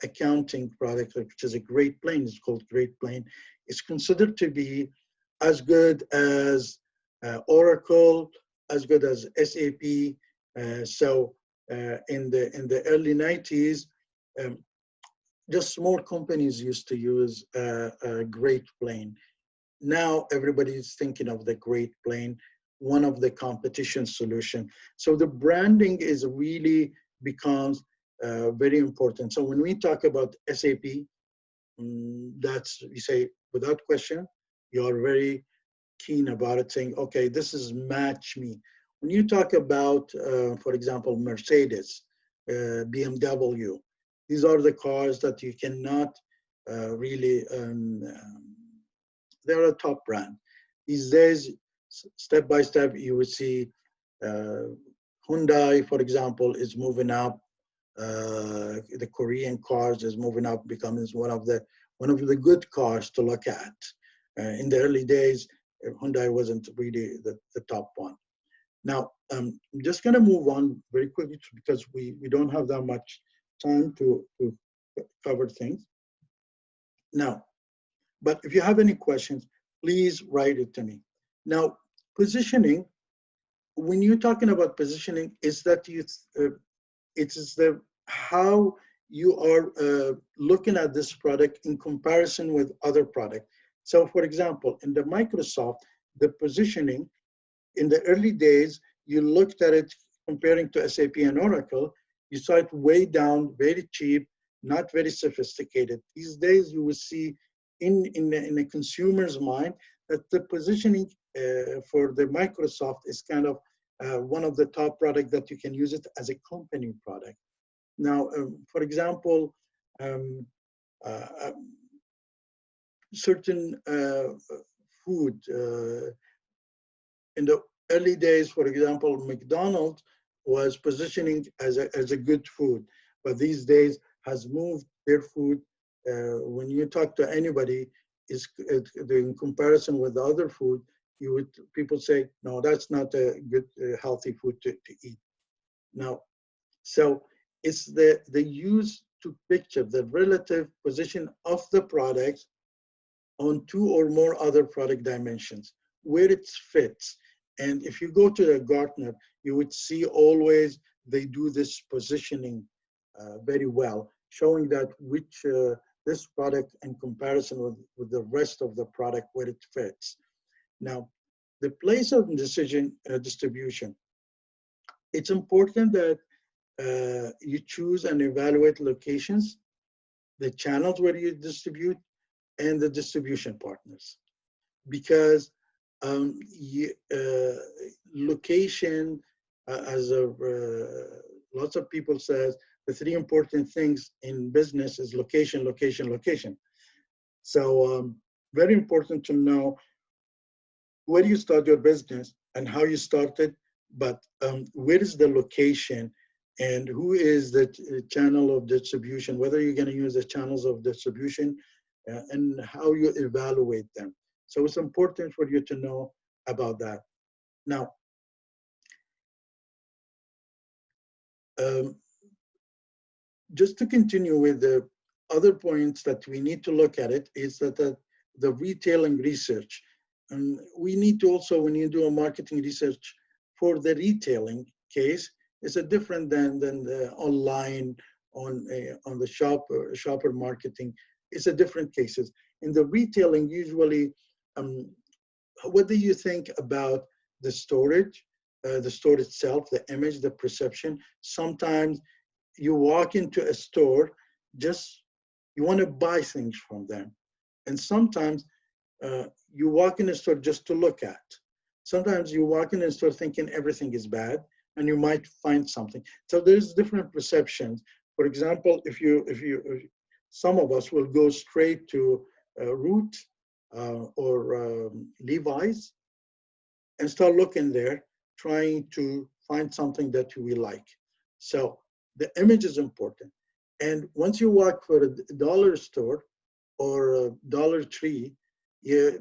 accounting product, which is a Great Plain, it's called Great Plain, is considered to be as good as Oracle, as good as SAP. So in the early 90s, just small companies used to use Great Plain. Now everybody is thinking of the Great Plain, one of the competition solution. So the branding is really becomes very important. So when we talk about SAP, that's, we say, without question, you are very keen about it, saying, okay, this is match me. When you talk about, for example, Mercedes, BMW, these are the cars that you cannot really, they're a top brand. These days, step by step, you will see Hyundai, for example, is moving up. The Korean cars is moving up, becoming one of the good cars to look at. In the early days, Hyundai wasn't really the top one. Now, I'm just going to move on very quickly because we don't have that much time to cover things. Now, but if you have any questions, please write it to me. Now, positioning, when you're talking about positioning, is that it is how you are looking at this product in comparison with other products. So for example, in the Microsoft, the positioning, in the early days, you looked at it comparing to SAP and Oracle, you saw it way down, very cheap, not very sophisticated. These days, you will see in a consumer's mind that the positioning for the Microsoft is kind of one of the top products that you can use it as a company product. Now, for example, certain food, in the early days, for example, McDonald's was positioning as a good food, but these days has moved their food. When you talk to anybody, in comparison with the other food, people say, no, that's not a good, healthy food to eat. Now, so it's the use to picture the relative position of the products on two or more other product dimensions, where it fits. And if you go to the Gartner, you would see always they do this positioning very well, showing that which this product in comparison with the rest of the product, where it fits. Now, the place of decision distribution, it's important that you choose and evaluate locations, the channels where you distribute, and the distribution partners. Because location, as lots of people says, the three important things in business is location, location, location. So very important to know where you start your business and how you started, but where is the location and who is the channel of distribution, whether you're going to use the channels of distribution and how you evaluate them. So it's important for you to know about that. Now, just to continue with the other points that we need to look at it is that the retailing research. And we need to also, when you do a marketing research for the retailing case, it's a different than the online on the shopper marketing. It's a different cases. In the retailing, usually, what do you think about the storage, the store itself, the image, the perception? Sometimes you walk into a store, just you want to buy things from them, and sometimes you walk in a store just to look at. Sometimes you walk in a store thinking everything is bad, and you might find something. So there's different perceptions. For example, if some of us will go straight to Root or Levi's and start looking there, trying to find something that we like. So the image is important. And once you walk for a dollar store or a Dollar Tree,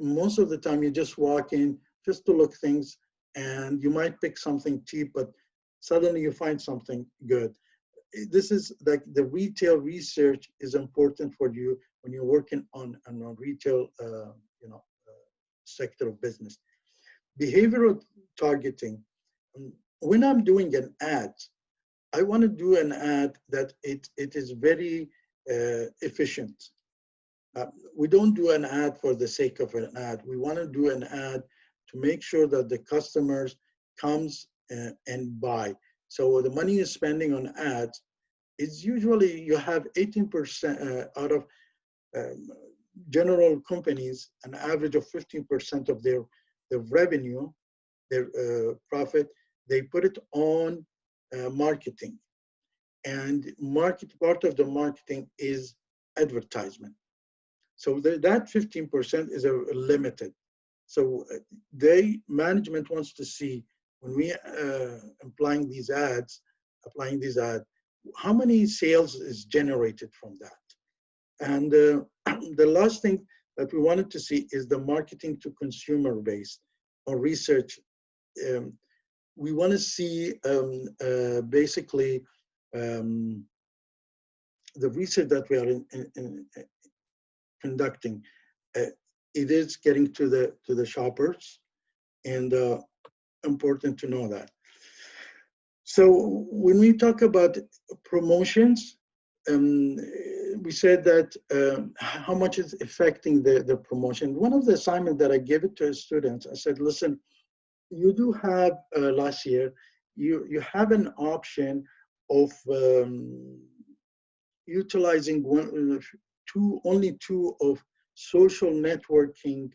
most of the time you just walk in just to look things, and you might pick something cheap, but suddenly you find something good. This is like the retail research is important for you when you're working on a retail sector of business. Behavioral targeting. When I'm doing an ad, I want to do an ad that it is very efficient. We don't do an ad for the sake of an ad. We want to do an ad to make sure that the customers comes and buy. So the money you're spending on ads is usually you have 18% out of general companies, an average of 15% of their revenue, their profit, they put it on marketing. And part of the marketing is advertisement. So that 15% is limited. So management wants to see when we applying these ads, how many sales is generated from that. And the last thing that we wanted to see is the marketing to consumer base or research. We want to see basically the research that we are conducting. It is getting to the shoppers, and important to know that. So when we talk about promotions, we said that how much is affecting the promotion. One of the assignments that I gave it to students, I said, listen, you do have last year, you have an option of utilizing only two of social networking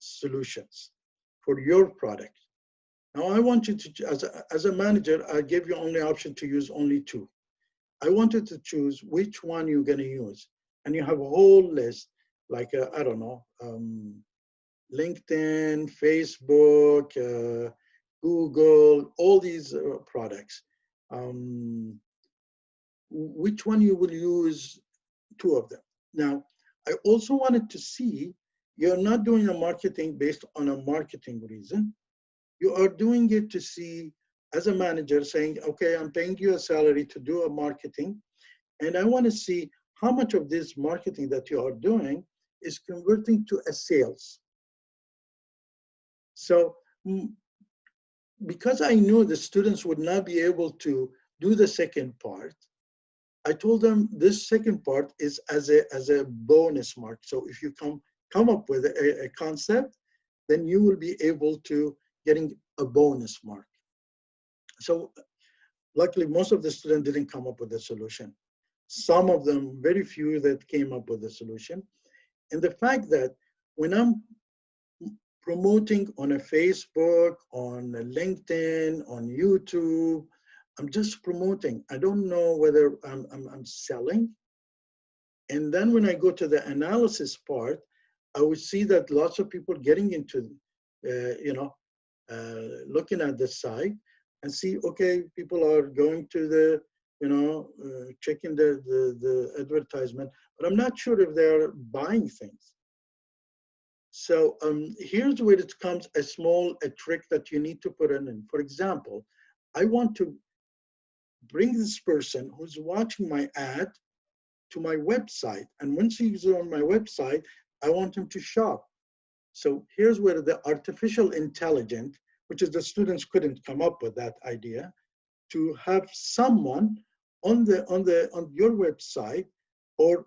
solutions for your product. Now I want you to, as a manager, I gave you only option to use only two. I wanted to choose which one you're going to use. And you have a whole list, like, I don't know, LinkedIn, Facebook, Google, all these products. Which one you will use? Two of them. Now, I also wanted to see you're not doing a marketing based on a marketing reason. You are doing it to see, as a manager, saying, okay, I'm paying you a salary to do a marketing, and I want to see how much of this marketing that you are doing is converting to a sales. So because I knew the students would not be able to do the second part, I told them this second part is as a bonus mark. So if you come up with a concept, then you will be able to getting a bonus mark. So luckily, most of the students didn't come up with a solution. Some of them, very few that came up with a solution. And the fact that when I'm promoting on a Facebook, on a LinkedIn, on YouTube, I'm just promoting. I don't know whether I'm selling. And then when I go to the analysis part, I would see that lots of people getting into, looking at the site and see, okay, people are going to the, checking the advertisement, but I'm not sure if they're buying things. So here's where it comes a trick that you need to put in. For example, I want to bring this person who's watching my ad to my website. And once he's on my website, I want him to shop. So here's where the artificial intelligence, which is the students couldn't come up with that idea, to have someone on your website, or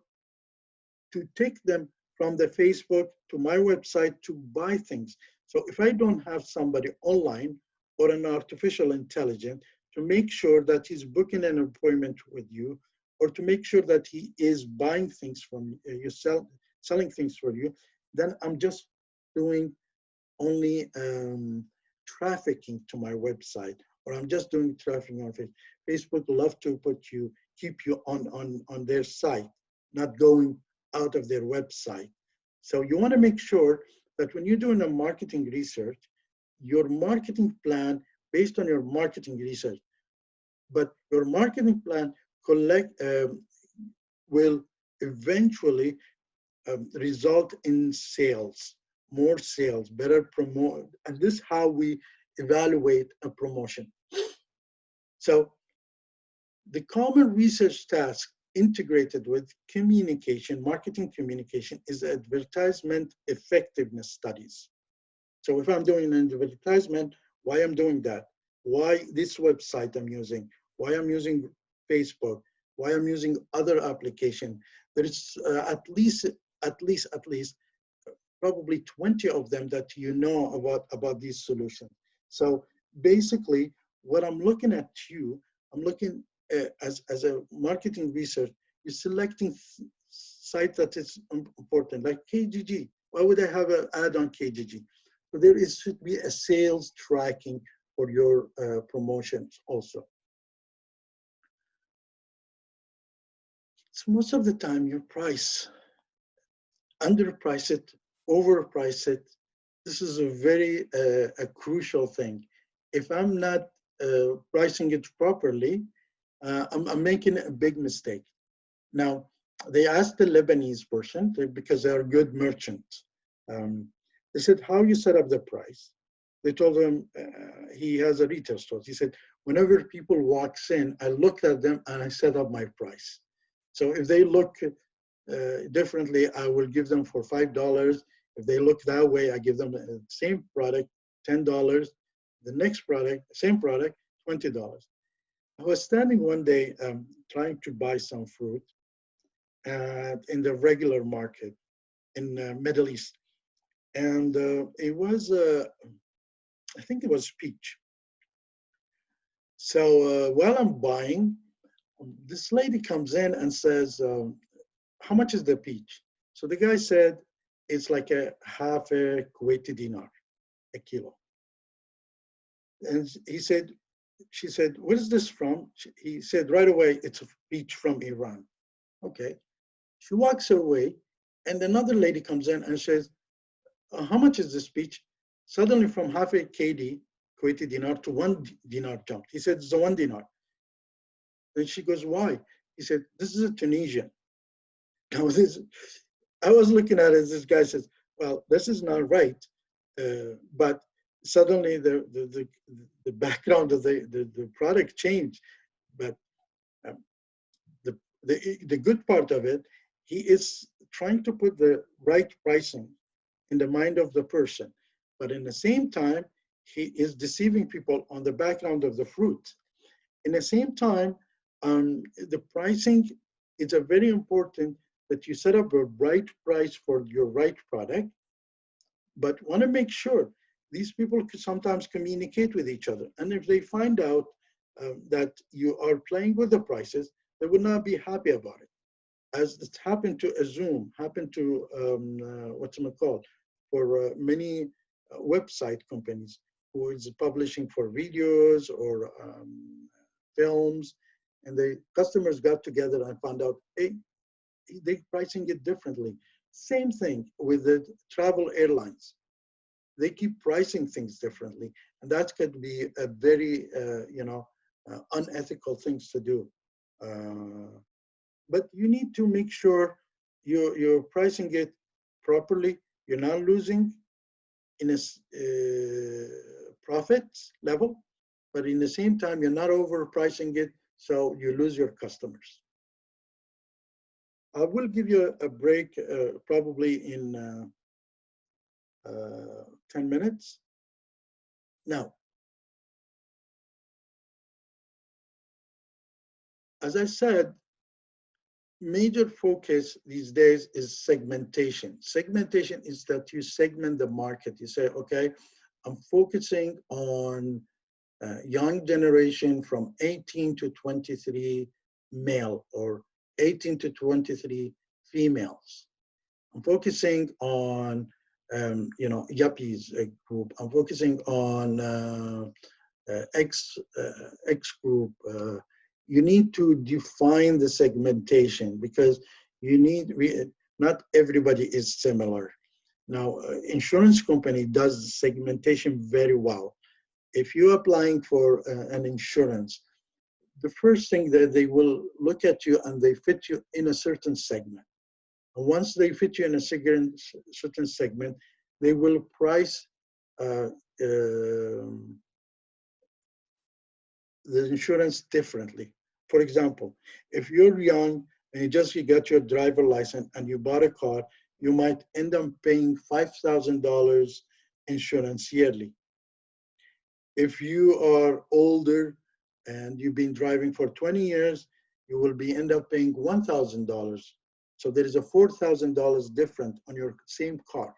to take them from the Facebook to my website to buy things. So if I don't have somebody online or an artificial intelligence to make sure that he's booking an appointment with you, or to make sure that he is buying things from you, selling things for you, then I'm just doing only trafficking to my website, or I'm just doing trafficking on Facebook. Facebook love to keep you on their site, not going out of their website. So you want to make sure that when you're doing a marketing research, your marketing plan based on your marketing research, but your marketing plan will eventually result in sales, more sales, better promote. And this is how we evaluate a promotion. So the common research task integrated with communication, marketing communication, is advertisement effectiveness studies. So if I'm doing an advertisement, why I'm doing that? Why this website I'm using? Why I'm using Facebook? Why I'm using other application? There is at least probably 20 of them that you know about these solutions. So basically, what I'm looking at I'm looking as a marketing research, you're selecting sites that is important, like KGG. Why would I have an ad on KGG? So there should be a sales tracking for your promotions also. So most of the time, your price, underprice it, overprice it. This is a very a crucial thing. If I'm not pricing it properly, I'm making a big mistake. Now, they asked the Lebanese person, because they are good merchants. They said, how you set up the price? They told him he has a retail store. He said, whenever people walks in, I looked at them and I set up my price. So if they look differently, I will give them for $5. If they look that way, I give them the same product, $10. The next product, same product, $20. I was standing one day trying to buy some fruit in the regular market in Middle East. And it was, I think it was peach. So while I'm buying, this lady comes in and says, how much is the peach? So the guy said, it's like a half a Kuwaiti dinar, a kilo. And she said, where is this from? He said right away, it's a peach from Iran. Okay. She walks away, and another lady comes in and says, how much is this peach? Suddenly from half a KD, Kuwaiti dinar, to 1 dinar jumped. He said, it's a 1 dinar. Then she goes, why? He said, this is a Tunisian. I was looking at it, this guy says, well, this is not right. But suddenly the background of the product changed. But the good part of it, he is trying to put the right pricing in the mind of the person. but in the same time, he is deceiving people on the background of the fruit. In the same time, the pricing, it's a very important that you set up a right price for your right product, but want to make sure these people could sometimes communicate with each other. And if they find out that you are playing with the prices, they would not be happy about it. As it happened to Zoom, happened to whatchamacallit, for many website companies who is publishing for videos or films, and the customers got together and found out, hey, they're pricing it differently. Same thing with the travel airlines. They keep pricing things differently, and that could be a very, unethical things to do. But you need to make sure you're pricing it properly. You're not losing in a profit level, but in the same time, you're not overpricing it, so you lose your customers. I will give you a break probably in 10 minutes. Now, as I said, major focus these days is segmentation. Segmentation is that you segment the market. You say, okay, I'm focusing on young generation from 18 to 23 male or 18 to 23 females. I'm focusing on, yuppies group. I'm focusing on X group. You need to define the segmentation because you need, not everybody is similar. Now, insurance company does segmentation very well. If you're applying for an insurance, the first thing that they will look at you and they fit you in a certain segment. And once they fit you in a certain segment, they will price the insurance differently. For example, if you're young and you got your driver license and you bought a car, you might end up paying $5,000 insurance yearly. If you are older and you've been driving for 20 years, you will end up paying $1,000. So there is a $4,000 difference on your same car.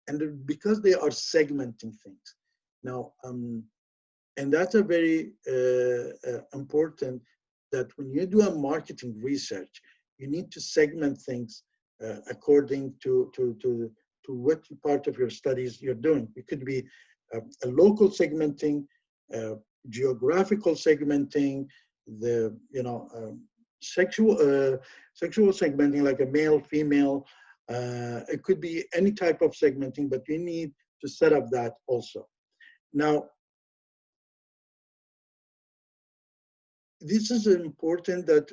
And because they are segmenting things. Now, and that's a very important, that when you do a marketing research, you need to segment things according to what part of your studies you're doing. It could be a local segmenting, geographical segmenting, the sexual segmenting, like a male, female. It could be any type of segmenting, but you need to set up that also. Now, this is important that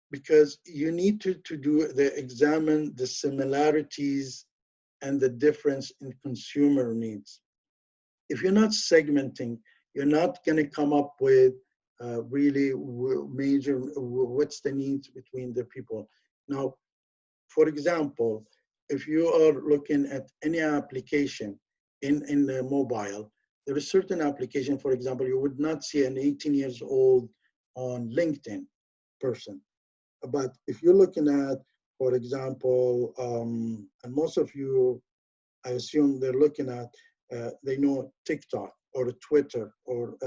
because you need to examine the similarities and the difference in consumer needs. If you're not segmenting, you're not going to come up with really major, what's the needs between the people. Now, for example, if you are looking at any application in the mobile, there is certain application, for example, you would not see an 18 years old on LinkedIn person. But if you're looking at, for example, and most of you, I assume they're looking at, they know TikTok or Twitter or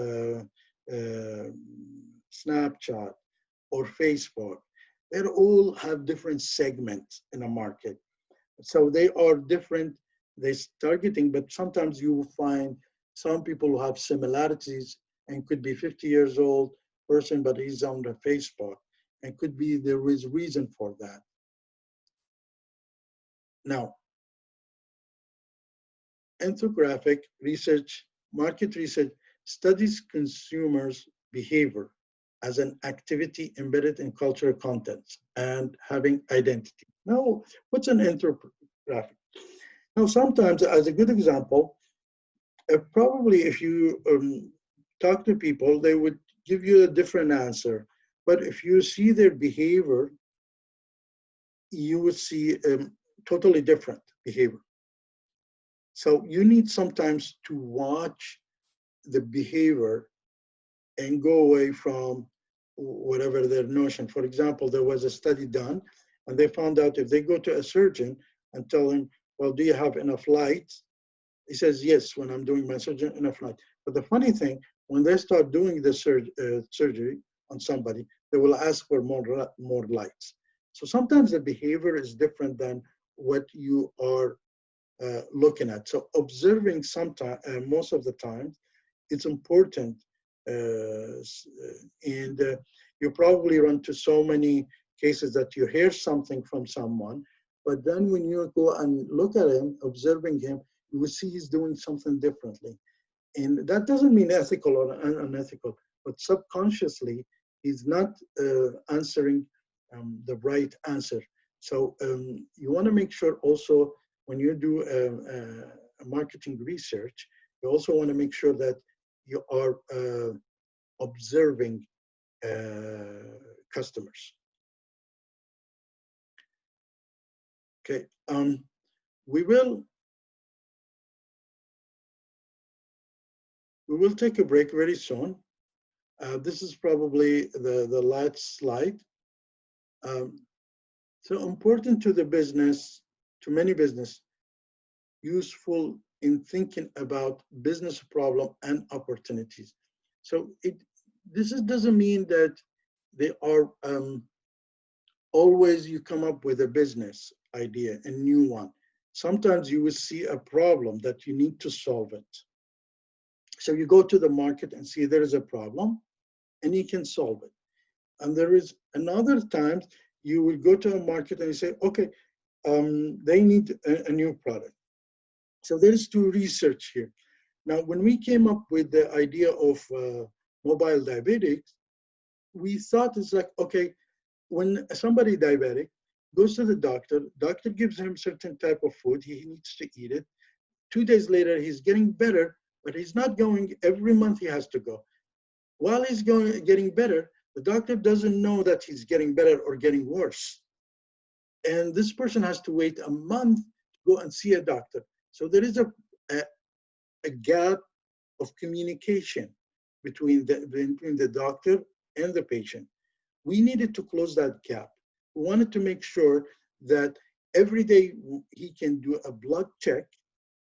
Snapchat or Facebook. They all have different segments in a market. So they are different, they're targeting, but sometimes you will find some people who have similarities and could be 50 years old person, but he's on the Facebook. And could be there is reason for that. Now, ethnographic research, market research, studies consumers' behavior as an activity embedded in cultural contents and having identity. Now, what's an ethnographic? Now, sometimes, as a good example, probably if you talk to people, they would give you a different answer. But if you see their behavior, you would see totally different behavior. So you need sometimes to watch the behavior and go away from whatever their notion. For example, there was a study done, and they found out if they go to a surgeon and tell him, well, do you have enough light? He says, yes, when I'm doing my surgery, enough light. But the funny thing, when they start doing the surgery on somebody, they will ask for more lights. So sometimes the behavior is different than what you are looking at. So observing sometimes, most of the time, it's important. And you probably run to so many cases that you hear something from someone, but then when you go and look at him, observing him, you will see he's doing something differently. And that doesn't mean ethical or unethical, but subconsciously, he's not answering the right answer. So you want to make sure also when you do a marketing research, you also want to make sure that you are observing customers. Okay, we will take a break very soon. This is probably the last slide. So important to the business, to many business, useful in thinking about business problem and opportunities. So this doesn't mean that they are always you come up with a business idea, a new one. Sometimes you will see a problem that you need to solve it. So you go to the market and see there is a problem and you can solve it. And there is another times you will go to a market and you say, okay, they need a new product. So there is to research here. Now, when we came up with the idea of mobile diabetics, we thought it's like, okay, when somebody diabetic goes to the doctor gives him certain type of food, he needs to eat it. 2 days later, he's getting better, but he's not going every month he has to go. While he's getting better, the doctor doesn't know that he's getting better or getting worse. And this person has to wait a month to go and see a doctor. So there is a gap of communication between the doctor and the patient. We needed to close that gap. We wanted to make sure that every day he can do a blood check,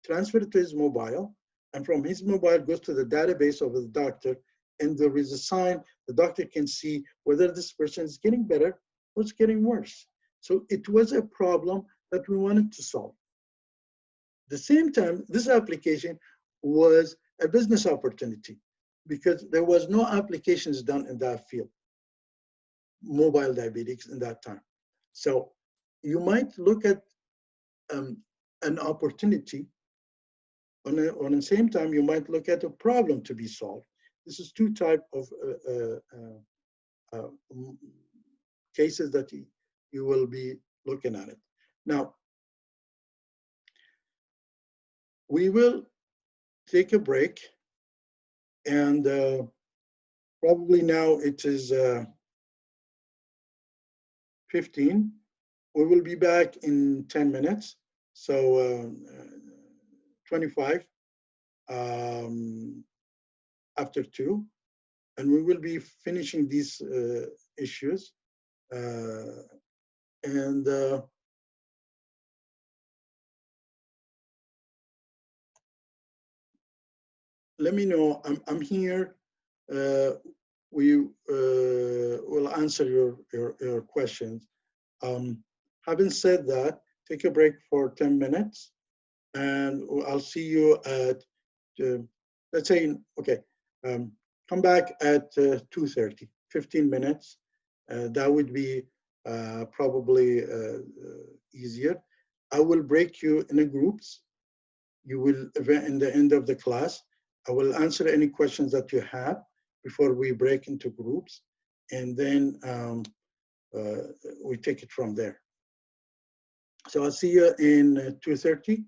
transfer it to his mobile, and from his mobile goes to the database of the doctor, and there is a sign the doctor can see whether this person is getting better or it's getting worse. So it was a problem that we wanted to solve. At the same time, this application was a business opportunity because there was no applications done in that field, mobile diabetics in that time. So you might look at an opportunity. On the same time, you might look at a problem to be solved. This is two types of cases that you will be looking at it. Now, we will take a break, and probably now it is 15. We will be back in 10 minutes, so 25 after 2, and we will be finishing these issues. And let me know. I'm here. We will answer your questions. Having said that, take a break for 10 minutes, and I'll see you at, let's say, okay, come back at 2:30, 15 minutes. That would be probably easier. I will break you in groups. You will, in the end of the class, I will answer any questions that you have before we break into groups, and then we take it from there. So I'll see you in 2:30.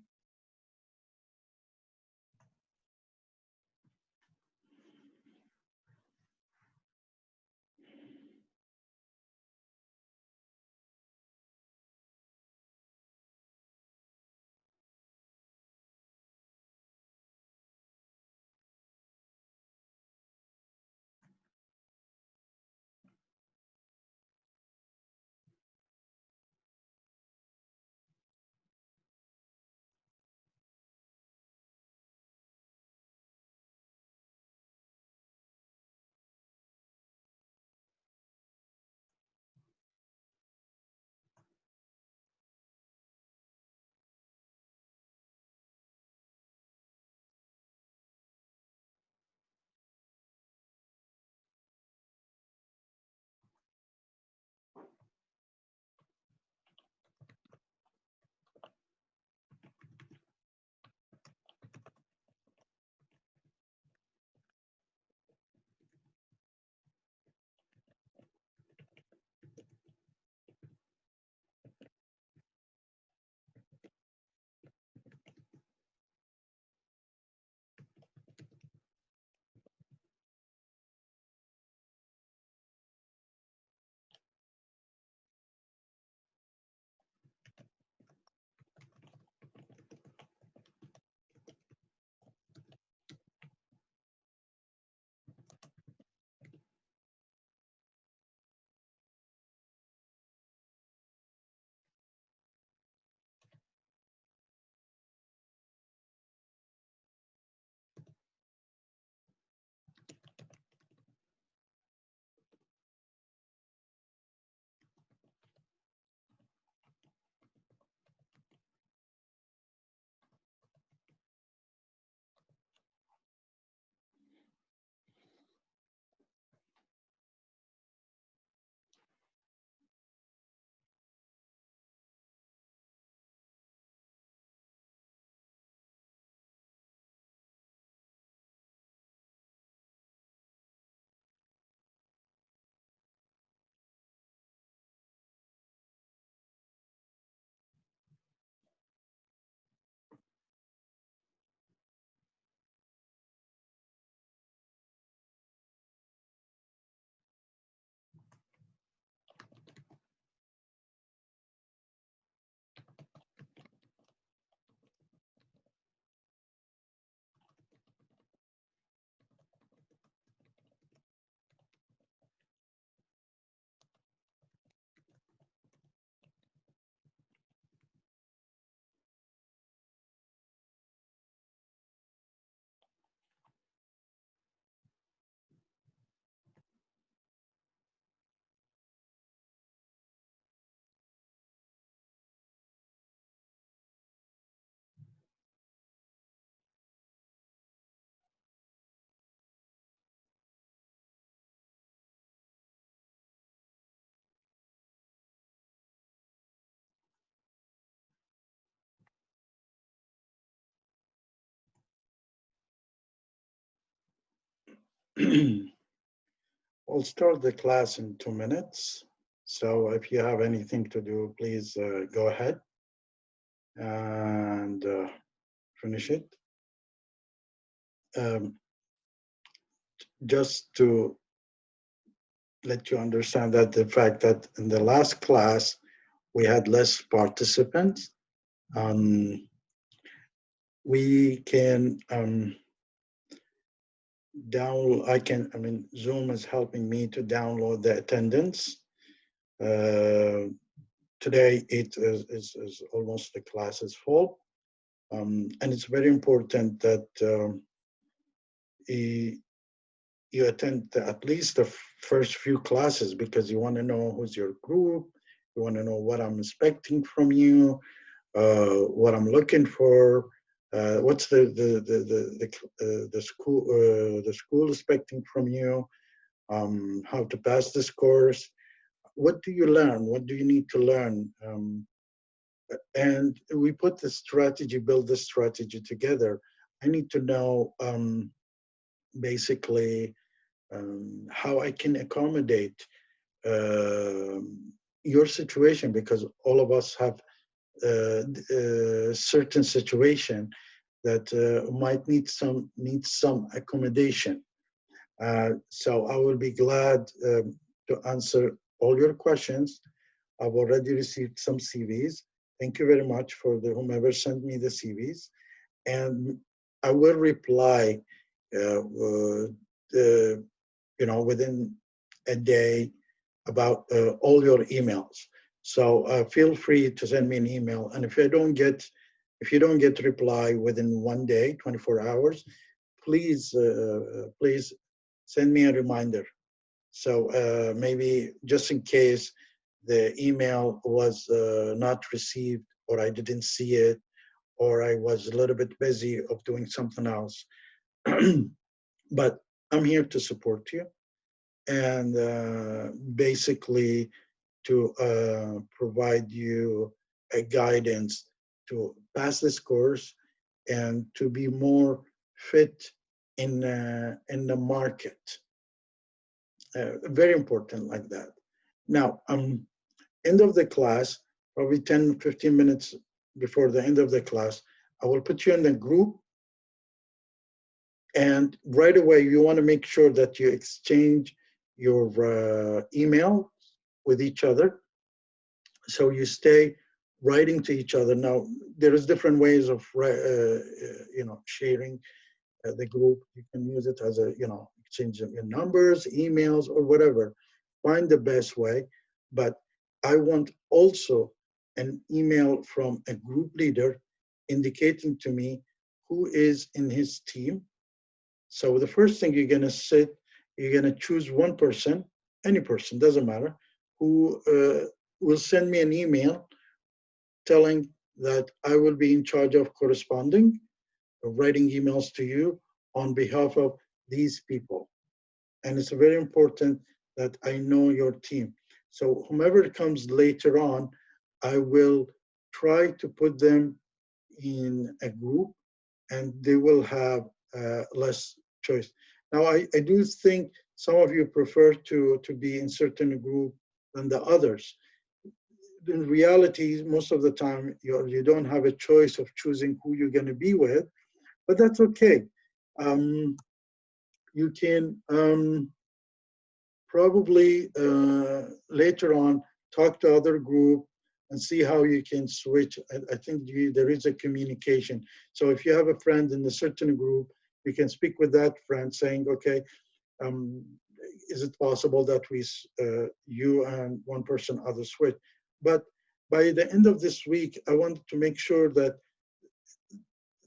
We'll start the class in 2 minutes. So if you have anything to do, please go ahead and finish it. Just to let you understand that the fact that in the last class, we had less participants. We can Zoom is helping me to download the attendance. Today it is almost the class is full. And it's very important that you attend at least the first few classes, because you want to know who's your group, you want to know what I'm expecting from you, what I'm looking for, what's the school expecting from you, how to pass this course, what do you learn, what do you need to learn, and we put the strategy, build the strategy together. I need to know basically how I can accommodate your situation, because all of us have certain situation that might need some accommodation. So I will be glad to answer all your questions. I've already received some CVs. Thank you very much for whomever sent me the CVs, and I will reply within a day about all your emails. So feel free to send me an email, and if you don't get reply within 1 day, 24 hours, please send me a reminder. So maybe just in case the email was not received, or I didn't see it, or I was a little bit busy of doing something else. But I'm here to support you, and basically to provide you a guidance to pass this course and to be more fit in the market. Very important like that. Now, end of the class, probably 10, 15 minutes before the end of the class, I will put you in the group. And right away, you want to make sure that you exchange your email with each other. So you stay writing to each other. Now, there is different ways of sharing the group. You can use it as exchange your numbers, emails, or whatever. Find the best way. But I want also an email from a group leader indicating to me who is in his team. So the first thing you're going to choose one person, any person, doesn't matter, who will send me an email telling that I will be in charge of corresponding, of writing emails to you on behalf of these people. And it's very important that I know your team. So whomever comes later on, I will try to put them in a group, and they will have less choice. Now, I do think some of you prefer to be in certain group than the others. In reality, most of the time, you don't have a choice of choosing who you're going to be with, but that's okay. You can probably later on talk to other group and see how you can switch. I think there is a communication. So if you have a friend in a certain group, you can speak with that friend saying, okay, is it possible that you and one person other switch? But by the end of this week, I want to make sure that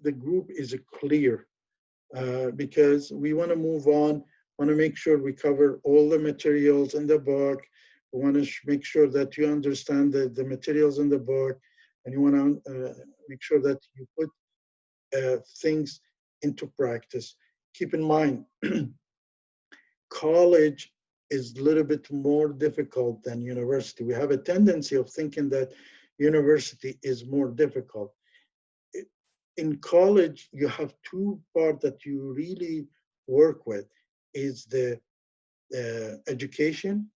the group is clear because we want to move on, want to make sure we cover all the materials in the book. We want to make sure that you understand the materials in the book, and you want to make sure that you put things into practice. Keep in mind, college is a little bit more difficult than university. We have a tendency of thinking that university is more difficult. In college, you have two parts that you really work with. is the education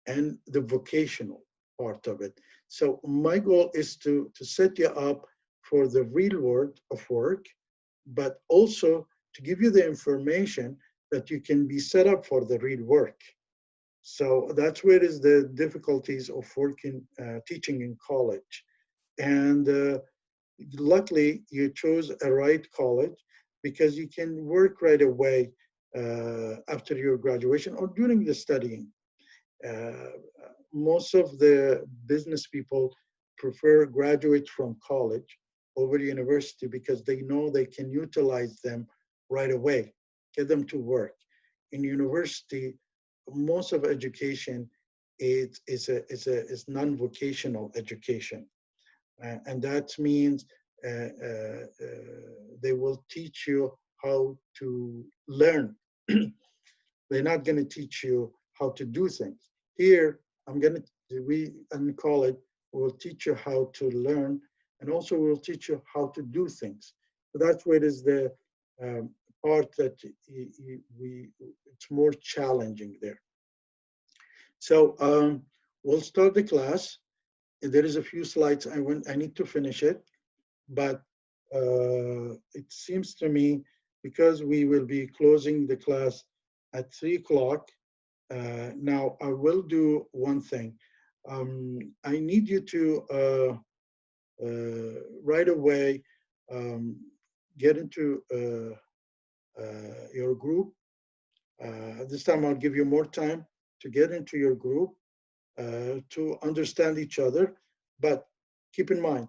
and the vocational part of it. So my goal is to set you up for the real world of work, but also to give you the information that you can be set up for the real work. So that's where is the difficulties of working, teaching in college. And luckily you chose a right college because you can work right away after your graduation or during the studying. Most of the business people prefer graduate from college over university because they know they can utilize them right away, get them to work. In university, most of education is non-vocational education. And that means they will teach you how to learn. They're not going to teach you how to do things. Here, we in college will teach you how to learn, and also we'll teach you how to do things. So that's where it is the part that it's more challenging there. So we'll start the class. There is a few slides I need to finish it, but it seems to me because we will be closing the class at 3 o'clock. Now I will do one thing. I need you to right away get into your group. This time I'll give you more time to get into your group to understand each other. But keep in mind,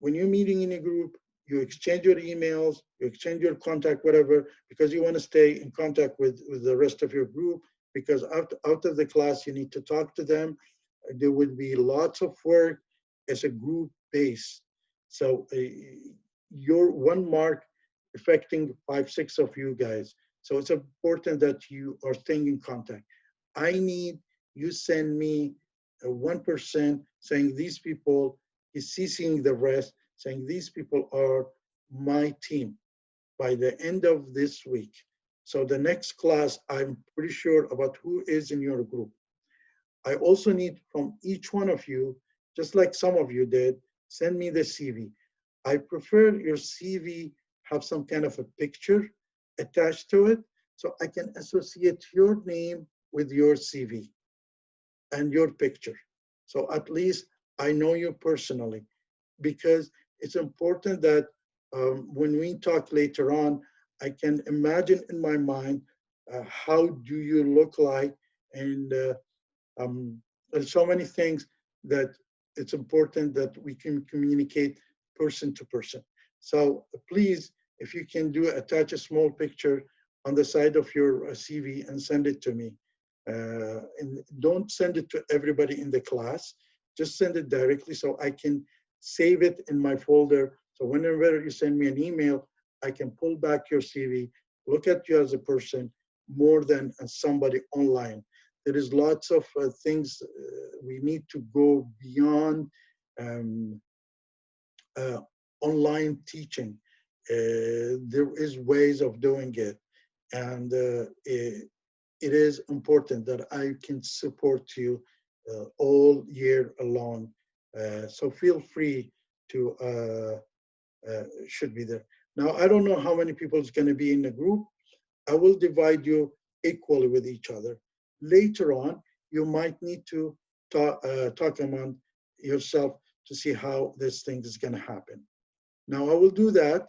when you're meeting in a group, you exchange your emails, you exchange your contact, whatever, because you want to stay in contact with the rest of your group, because out of the class, you need to talk to them. There would be lots of work as a group base. So your one mark affecting 5, 6 of you guys. So it's important that you are staying in contact. I need you send me a 1% saying these people is CCing the rest, saying these people are my team by the end of this week. So the next class, I'm pretty sure about who is in your group. I also need from each one of you, just like some of you did, send me the CV. I prefer your CV have some kind of a picture attached to it so I can associate your name with your CV and your picture. So at least I know you personally, because it's important that when we talk later on, I can imagine in my mind how do you look like, and there's so many things that it's important that we can communicate person to person. So please, if you can attach a small picture on the side of your CV and send it to me. And don't send it to everybody in the class. Just send it directly so I can save it in my folder. So whenever you send me an email, I can pull back your CV, look at you as a person more than as somebody online. There is lots of things we need to go beyond online teaching. There is ways of doing it. And it is important that I can support you all year long. So feel free to, should be there. Now, I don't know how many people is going to be in the group. I will divide you equally with each other. Later on, you might need to talk among yourself to see how this thing is going to happen. Now, I will do that.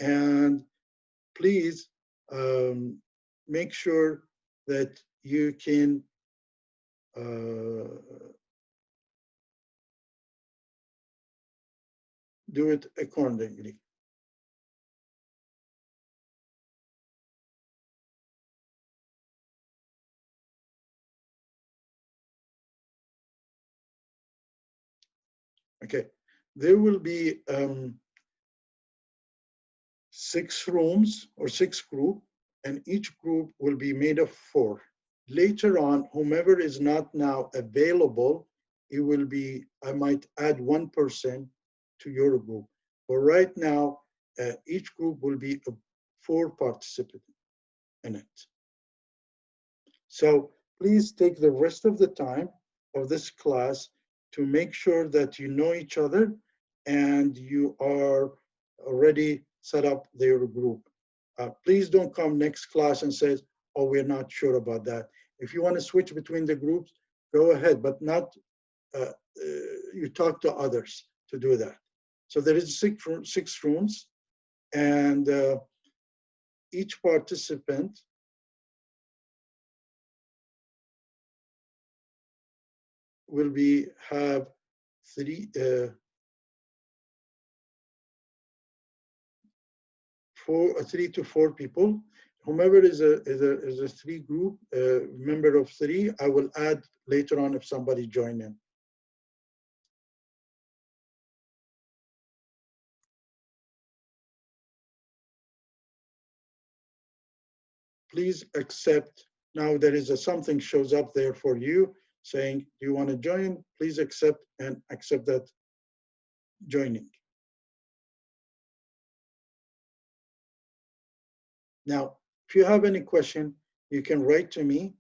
And please make sure that you can do it accordingly. Okay, there will be 6 rooms or 6 groups, and each group will be made of 4. Later on, whomever is not now available, it will be, I might add 1 person to your group. But right now, each group will be 4 participants. in it. So please take the rest of the time of this class to make sure that you know each other and you are already set up their group. Please don't come next class and say, oh, we're not sure about that. If you want to switch between the groups, go ahead, but not, you talk to others to do that. So there is six rooms, and each participant will have three to four people. Whomever is a three group member of three, I will add later on if somebody join in. Please accept. Now there is something shows up there for you saying, do you want to join? Please accept and accept that joining. Now, if you have any question, you can write to me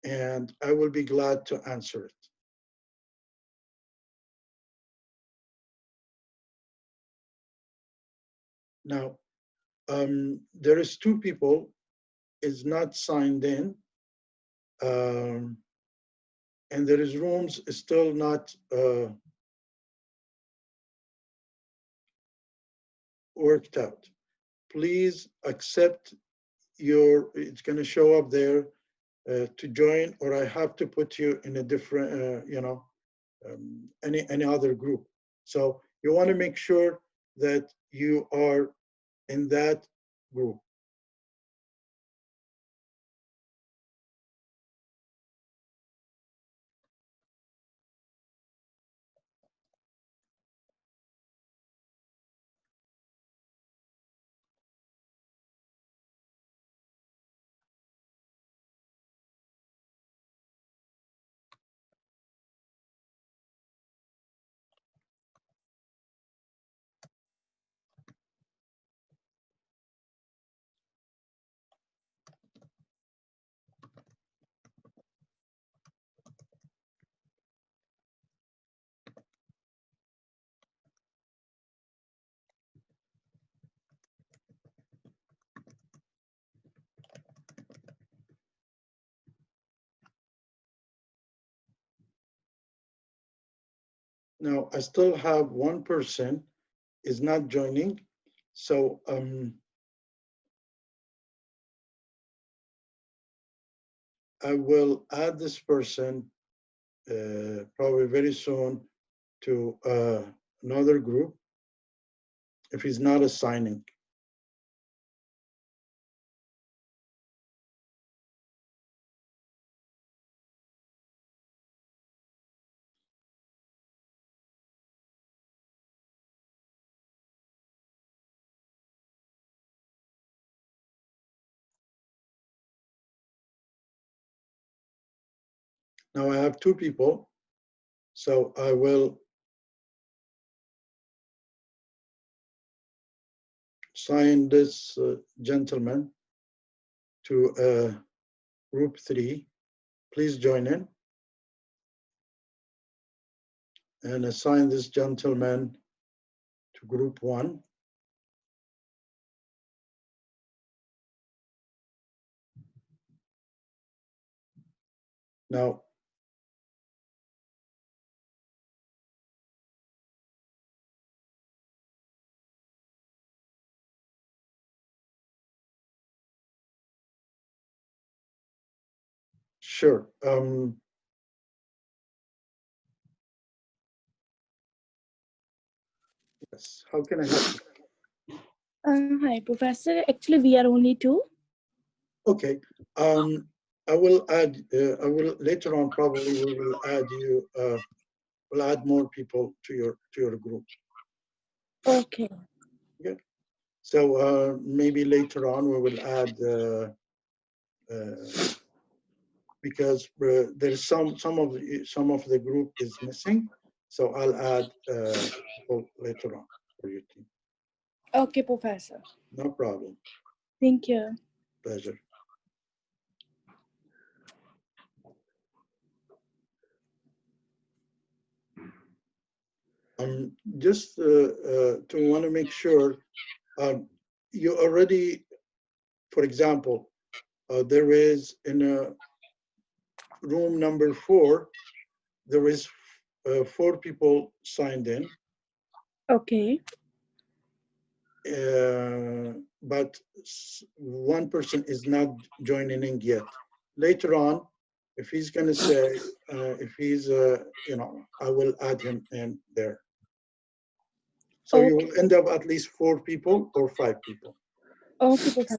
and I will be glad to answer it. Now, there is two people is not signed in, and there is rooms still not worked out. Please accept it's going to show up there to join, or I have to put you in a different, any other group. So you want to make sure that you are in that group. Now, I still have one person is not joining. So I will add this person probably very soon to another group if he's not assigning. Now I have two people, so I will assign this gentleman to group 3. Please join in. And assign this gentleman to group 1. Now, sure. Yes, how can I help you? Hi, Professor. Actually, we are only 2. Okay. I will add, later on probably we will add you, we'll add more people to your group. Okay. Okay. So maybe later on we will add, because there is some of the group is missing. So I'll add people later on for your team. Okay, Professor. No problem. Thank you. Pleasure. Just to want to make sure, you already, for example, there is in a room number 4, there is 4 people signed in. Okay. But one person is not joining in yet. Later on, if he's going to say, if he's, I will add him in there. So you will end up at least 4 people or 5 people. Okay, Professor.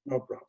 No problem.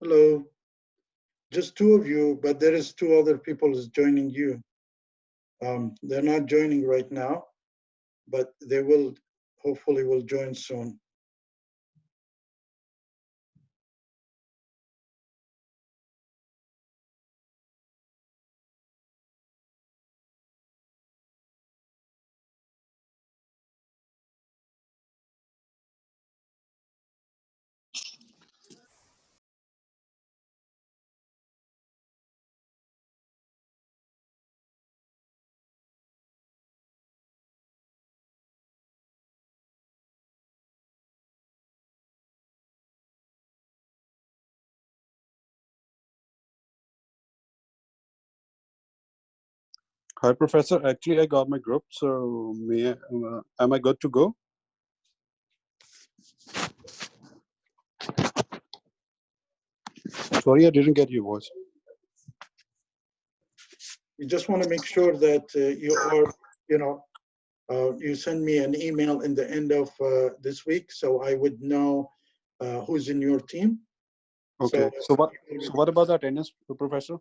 Hello. Just 2 of you, but there is 2 other people is joining you. They're not joining right now, but they will, hopefully will join soon. Hi, Professor. Actually, I got my group, so am I good to go? Sorry, I didn't get your voice. You just want to make sure that you are, you send me an email in the end of this week, so I would know who's in your team. Okay. So what about the attendance, Professor?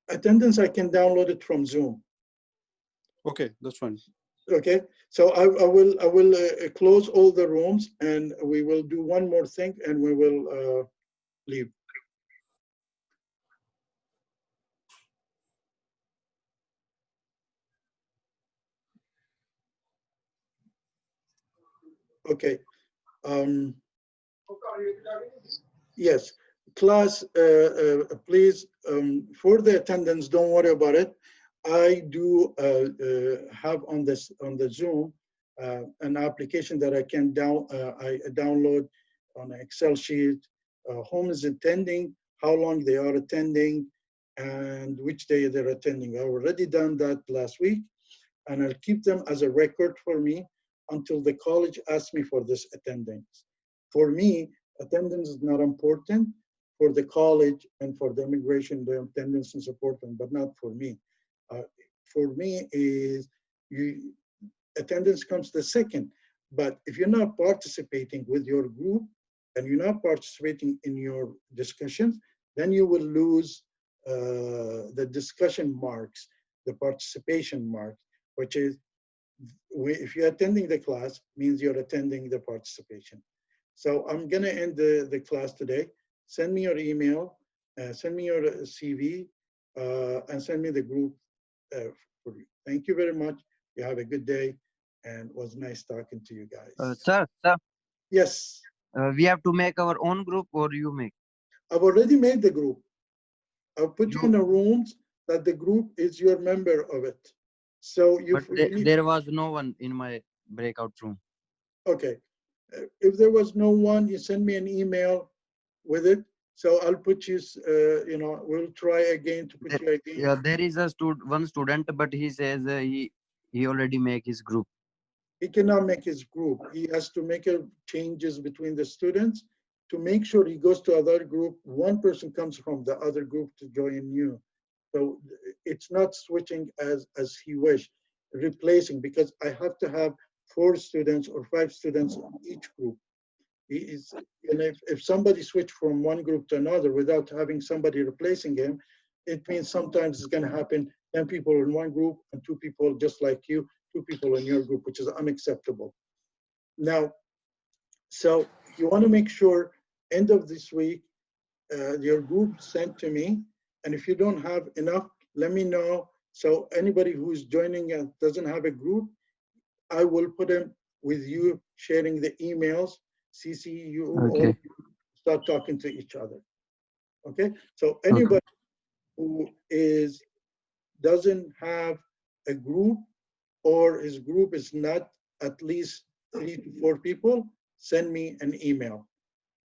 Attendance, I can download it from Zoom. Okay, that's fine. Okay, so I will close all the rooms, and we will do one more thing, and we will leave. Okay. Yes, class, please, for the attendance, don't worry about it. I do have on the Zoom an application that I can download on an Excel sheet. Whom is attending, how long they are attending, and which day they're attending. I already done that last week, and I'll keep them as a record for me until the college asks me for this attendance. For me, attendance is not important. For the college and for the immigration, the attendance is important, but not for me. For me is attendance comes the second. But if you're not participating with your group and you're not participating in your discussions, then you will lose the discussion marks, the participation marks, which is if you're attending the class, means you're attending the participation. So I'm gonna end the class today. Send me your email, send me your CV, and send me the group for you. Thank you very much. You have a good day, and it was nice talking to you guys. Sir, Yes, we have to make our own group, or you make? I've already made the group. I'll put you in the rooms that the group is your member of it. So there was no one in my breakout room. Okay. If there was no one, you send me an email with it. So I'll put you, we'll try again to put you again. Yeah, there is one student, but he says he already make his group. he cannot make his group. He has to make changes between the students to make sure he goes to other group. One person comes from the other group to join you. So it's not switching as he wish, replacing, because I have to have 4 students or 5 students in each group. And if somebody switch from one group to another without having somebody replacing him, it means sometimes it's going to happen 10 people in one group and 2 people just like you, 2 people in your group, which is unacceptable. Now, so you want to make sure end of this week, your group sent to me. And if you don't have enough, let me know. So anybody who's joining and doesn't have a group, I will put them with you sharing the emails, CC you, Okay. or start talking to each other. Okay, so anybody who doesn't have a group or his group is not at least 3 to 4 people, send me an email.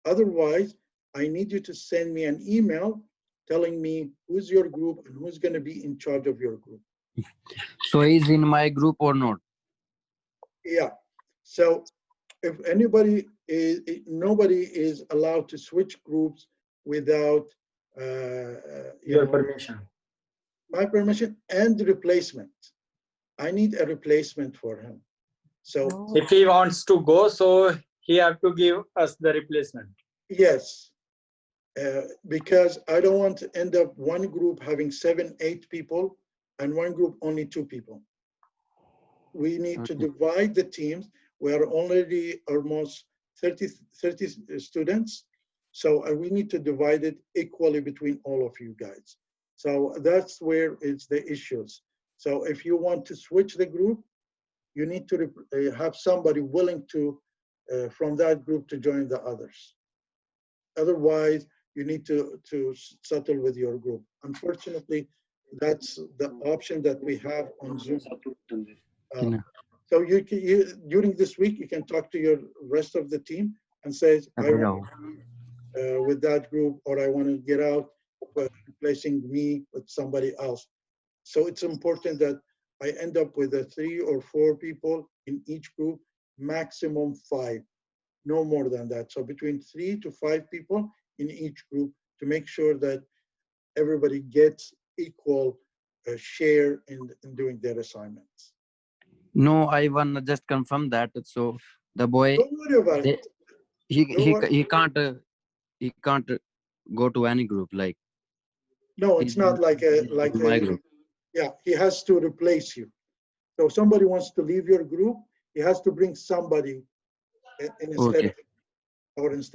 Otherwise, I need you to send me an email telling me who's your group and who's going to be in charge of your group. So he's in my group or not? Yeah. So if anybody is, nobody is allowed to switch groups without Your permission. my permission and replacement. I need a replacement for him. So If he wants to go, so he have to give us the replacement. yes, because I don't want to end up one group having 7, 8 people and one group only 2 people. We need to divide the teams. We are already almost 30 students. So we need to divide it equally between all of you guys. So that's where it's the issues. So if you want to switch the group, you need to have somebody willing to, from that group to join the others. Otherwise, you need to settle with your group. Unfortunately, that's the option that we have on Zoom. So you during this week, you can talk to your rest of the team and say, I want to with that group, or I want to get out, replacing me with somebody else. So it's important that I end up with 3 or 4 people in each group, maximum 5, no more than that. So between 3 to 5 people in each group to make sure that everybody gets equal share in doing their assignments. No, I want to just confirm that. So the boy, Don't worry about it. he can't go to any group, like. No, it's not like my group. Yeah, he has to replace you. So if somebody wants to leave your group, he has to bring somebody instead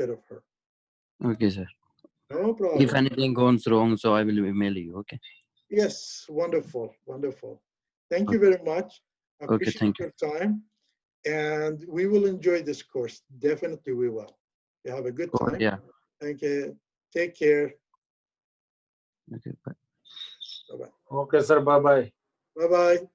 of her. Okay, sir. No problem. If anything goes wrong, so I will email you. Okay. Yes, wonderful, wonderful. Thank you very much. I appreciate your time, and we will enjoy this course. Definitely, we will. You have a good time. Yeah. Thank you. Take care. Okay. Bye. Bye-bye. Okay, sir. Bye-bye. Bye-bye.